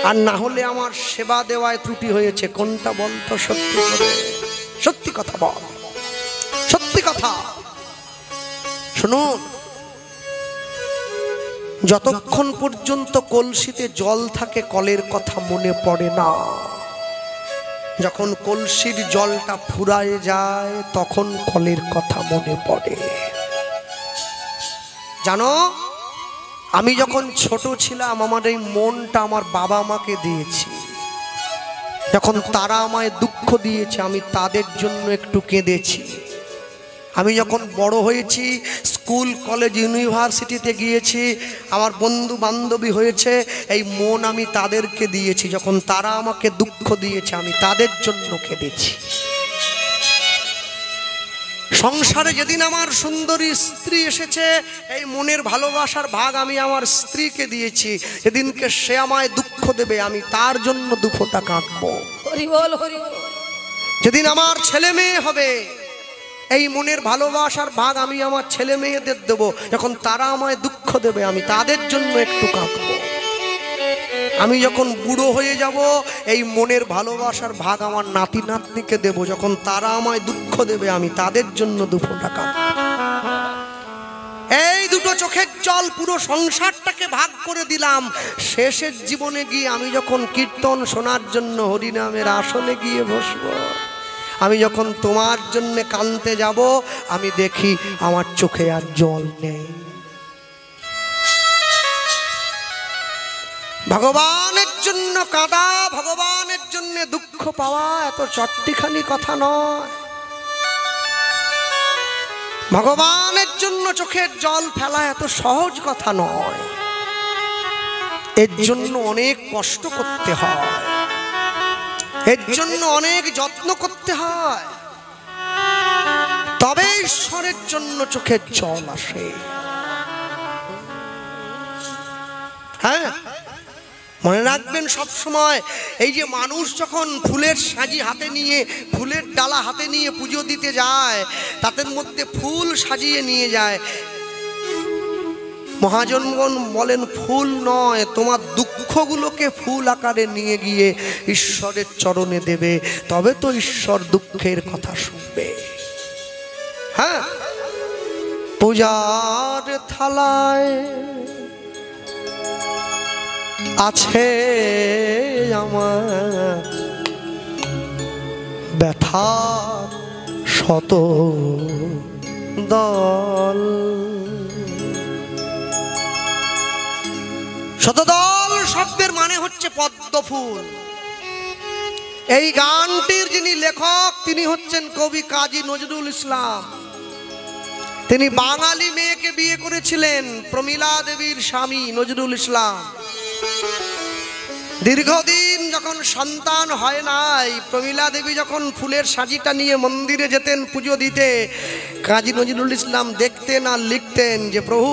আর না হলে আমার সেবা দেওয়ায় ত্রুটি হয়েছে। কোনটা বলতো সত্যি করে? সত্যি কথা বল, সত্যি কথা। শুনুন, যতক্ষণ পর্যন্ত কলসিতে জল থাকে কলের কথা মনে পড়ে না। যখন কলসির জলটা ফুরায় যায় তখন কলের কথা মনে পড়ে। জানো, আমি যখন ছোট ছিলাম আমার এই মনটা আমার বাবা মাকে দিয়েছি। যখন তারা আমায় দুঃখ দিয়েছে আমি তাদের জন্য একটু কেঁদেছি। আমি যখন বড় হয়েছি, স্কুল কলেজ ইউনিভার্সিটিতে গিয়েছি, আমার বন্ধু বান্ধবী হয়েছে, এই মন আমি তাদেরকে দিয়েছি। যখন তারা আমাকে দুঃখ দিয়েছে আমি তাদের জন্য কেঁদেছি। সংসারে যেদিন আমার সুন্দরী স্ত্রী এসেছে, এই মনের ভালোবাসার ভাগ আমি আমার স্ত্রীকে দিয়েছি। যেদিনকে সে আমায় দুঃখ দেবে আমি তার জন্য 2 ফোঁটা কাঁদবো। হরি বল, হরি বল। যেদিন আমার ছেলে মেয়ে হবে, এই মনের ভালোবাসার ভাগ আমি আমার ছেলে মেয়েদের দেব। যখন তারা আমায় দুঃখ দেবে আমি তাদের জন্য একটু কাঁদবো। আমি যখন বুড়ো হয়ে যাব, এই মনের ভালোবাসার ভাগ আমার নাতি নাতনিকে দেব। যখন তারা আমায় দুঃখ দেবে আমি তাদের জন্য 2 ফোঁটা কাঁদবো। এই দুটো চোখের জল পুরো সংসারটাকে ভাগ করে দিলাম। শেষের জীবনে গিয়ে আমি যখন কীর্তন শোনার জন্য হরিনামের আসনে গিয়ে বসবো, আমি যখন তোমার জন্য কাঁদতে যাব, আমি দেখি আমার চোখে আর জল নেই। ভগবানের জন্য কাঁদা, ভগবানের জন্য দুঃখ পাওয়া এত চট্টিখানি কথা নয়। ভগবানের জন্য চোখের জল ফেলা এত সহজ কথা নয়। এর জন্য অনেক কষ্ট করতে হয়, এর জন্য অনেক যত্ন করতে হয়, তবে ঈশ্বরের জন্য চোখের জল আসে। হ্যাঁ, মনে রাখবেন সব সময়, এই যে মানুষ যখন ফুলের সাজি হাতে নিয়ে, ফুলের ডালা হাতে নিয়ে পুজো দিতে যায়, তাদের মধ্যে ফুল সাজিয়ে নিয়ে যায়। মহাজনগণ বলেন, ফুল নয়, তোমার দুঃখগুলোকে ফুল আকারে নিয়ে গিয়ে ঈশ্বরের চরণে দেবে, তবে তো ঈশ্বর দুঃখের কথা শুনবে। হ্যাঁ, পূজার থালায় আছে আমার ব্যথার শত দল। শতদল শব্দের মানে হচ্ছে পদ্ম ফুল। এই গানটির যিনি লেখক তিনি হচ্ছেন কবি কাজী নজরুল ইসলাম। তিনি বাঙালি মেয়েকে বিয়ে করেছিলেন, প্রমীলা দেবীর স্বামী নজরুল ইসলাম। দীর্ঘদিন যখন সন্তান হয় নাই, প্রমীলা দেবী যখন ফুলের সাজিটা নিয়ে মন্দিরে যেতেন পুজো দিতে, কাজী নজরুল ইসলাম দেখতেন আর লিখতেন যে, প্রভু,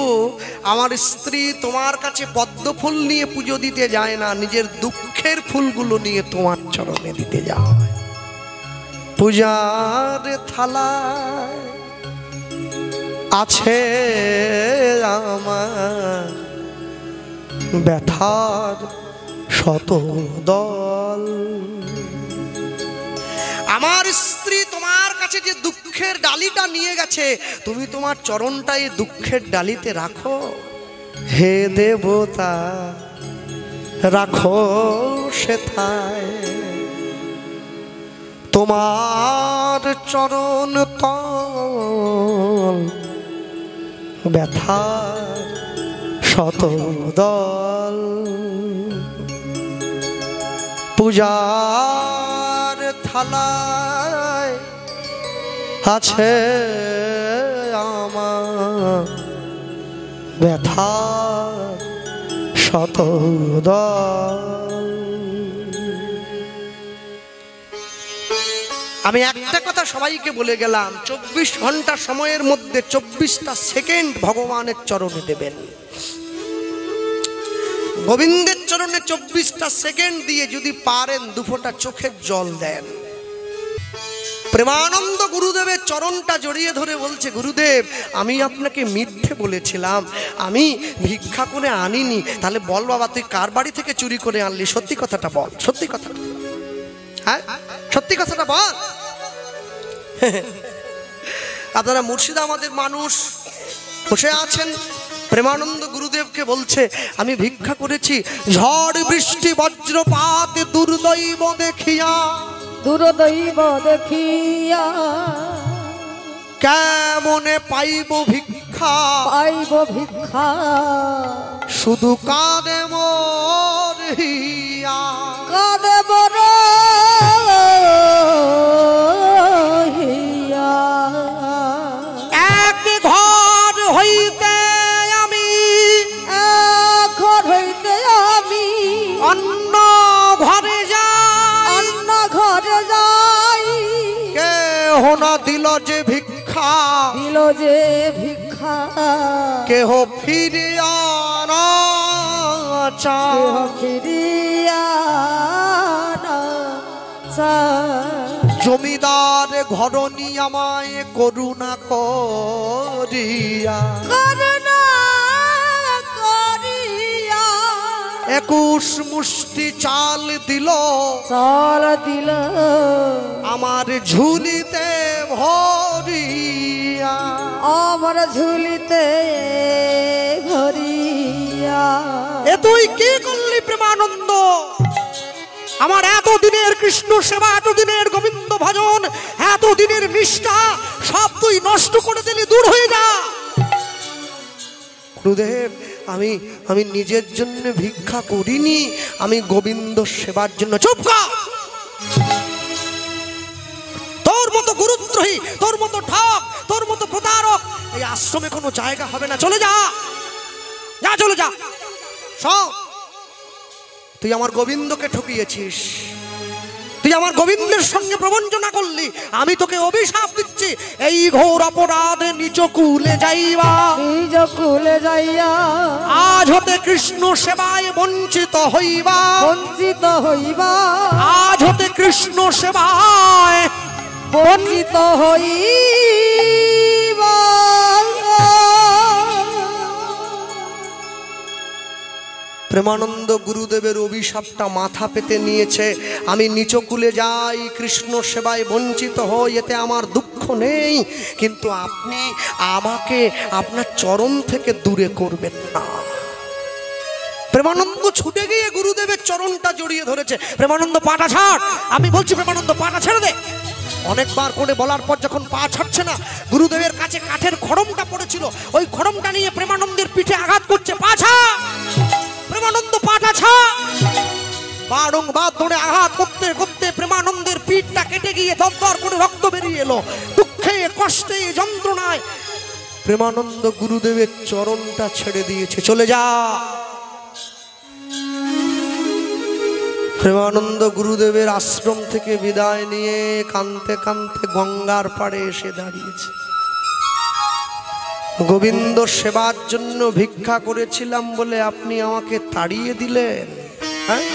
আমার স্ত্রী তোমার কাছে পদ্ম ফুল নিয়ে পুজো দিতে যায় না, নিজের দুঃখের ফুলগুলো নিয়ে তোমার চরণে দিতে যায়। পূজার থালায় আছে আমার ব্যথার শত দল। আমার স্ত্রী তোমার কাছে যে দুঃখের ডালিটা নিয়ে গেছে, তুমি তোমার চরণটা এই দুঃখের ডালিতে রাখো। হে দেবতা, রাখো সেথায় তোমার চরণ তল ব্যথার শত দল। পূজার থালায় আছে আমার ব্যথার শত দল। আমি একটা কথা সবাইকে বলে গেলাম, 24 ঘন্টা সময়ের মধ্যে 24টা সেকেন্ড ভগবানের চরণে দেবেন। গোবিন্দের চরণে 24টা সেকেন্ড দিয়ে যদি পারেন 2 ফোঁটা চোখের জল দেন। প্রেমানন্দ গুরুদেবের চরণটা জড়িয়ে ধরে বলছে, গুরুদেব আমি আপনাকে মিথ্যে বলেছিলাম, আমি ভিক্ষা করে আনিনি। তাহলে বল বাবা, তুই কার বাড়ি থেকে চুরি করে আনলি? সত্যি কথাটা বল, সত্যি কথা, হ্যাঁ সত্যি কথাটা বল। আপনারা মুর্শিদাবাদের মানুষ বসে আছেন, প্রেমানন্দ গুরুদেবকে বলছে আমি ভিক্ষা করেছি, ঝড় বৃষ্টি বজ্রপাত দুর্দৈব দেখিয়া, দুর্দৈব দেখিয়া কেমনে পাইব ভিক্ষা, পাইব ভিক্ষা, শুধু কাঁদে মোর হিয়া, কাঁদে মোর হিয়া। এক ঘর হইতে আমি, এক ঘর হইতে আমি অন্য ঘরে যাই, অন্য ঘরে যাই, কেহ না দিল যে ভিক্ষা, দিল যে ভিক্ষা, কেহ ফিরিয়া না চায়, কেহ ফিরিয়া না চায়। জমিদার ঘরনি আমায় করুণা করিয়া, করুণা করিয়া 21 মুষ্টি চাল দিল, চাল দিল আমার ঝুলিতে ভরিয়া, আমার ঝুলিতে ভরিয়া। এ তুই কি করলি প্রেমানন্দ? আমার এতদিনের কৃষ্ণ সেবা, এতদিনের গোবিন্দ ভজন, এতদিনের নিষ্ঠা সব তুই নষ্ট করে দিলি, দূর হয়ে যা। গুরুদেব আমি নিজের জন্য ভিক্ষা করিনি, আমি গোবিন্দ সেবার জন্য। চুপ কর, তোর মতো গুরুদ্রোহী, তোর মতো ঠক, তোর মতো প্রতারক এই আশ্রমে কোনো জায়গা হবে না। চলে যা, যা চলে যা। সব তুই আমার গোবিন্দকে ঠকিয়েছিস, তুই আমার গোবিন্দের সঙ্গে প্রবঞ্চনা করলি, আমি তোকে অভিশাপ দিচ্ছি, এই ঘোর অপরাধে নিজ কুলে যাইবা, নিজ কুলে যাইয়া আজ হতে কৃষ্ণ সেবায় বঞ্চিত হইবা, বঞ্চিত হইবা, আজ হতে কৃষ্ণ সেবায় বঞ্চিত হইবা। প্রেমানন্দ গুরুদেবের অভিশাপটা মাথা পেতে নিয়েছে। আমি নিচকুলে যাই, কৃষ্ণ সেবায় বঞ্চিত হই, এতে আমার দুঃখ নেই, কিন্তু আপনি আমাকে আপনার চরণ থেকে দূরে করবেন না। প্রেমানন্দ ছুটে গিয়ে গুরুদেবের চরণটা জড়িয়ে ধরেছে। প্রেমানন্দ পাটা ছাড়, আমি বলছি প্রেমানন্দ পাটা ছেড়ে দে। অনেকবার করে বলার পর যখন পা ছাড়ছে না, গুরুদেবের কাছে কাঠের খড়মটা পড়েছিল, ওই খড়মটা নিয়ে প্রেমানন্দের পিঠে আঘাত করছে। পা ছাড় প্রেমানন্দ, পাটা ছাড়। বারংবার ধরে আঘাত করতে করতে প্রেমানন্দের পিঠটা কেটে গিয়ে দরদর করে রক্ত বেরিয়ে এলো। দুঃখে কষ্টে যন্ত্রণায় প্রেমানন্দ গুরুদেবের চরণটা ছেড়ে দিয়েছে। চলে যা। প্রেমানন্দ গুরুদেবের আশ্রম থেকে বিদায় নিয়ে কাঁদতে কাঁদতে গঙ্গার পাড়ে এসে দাঁড়িয়েছে। গোবিন্দ সেবার জন্য ভিক্ষা করেছিলাম বলে আপনি আমাকে তাড়িয়ে দিলেন, হ্যাঁ?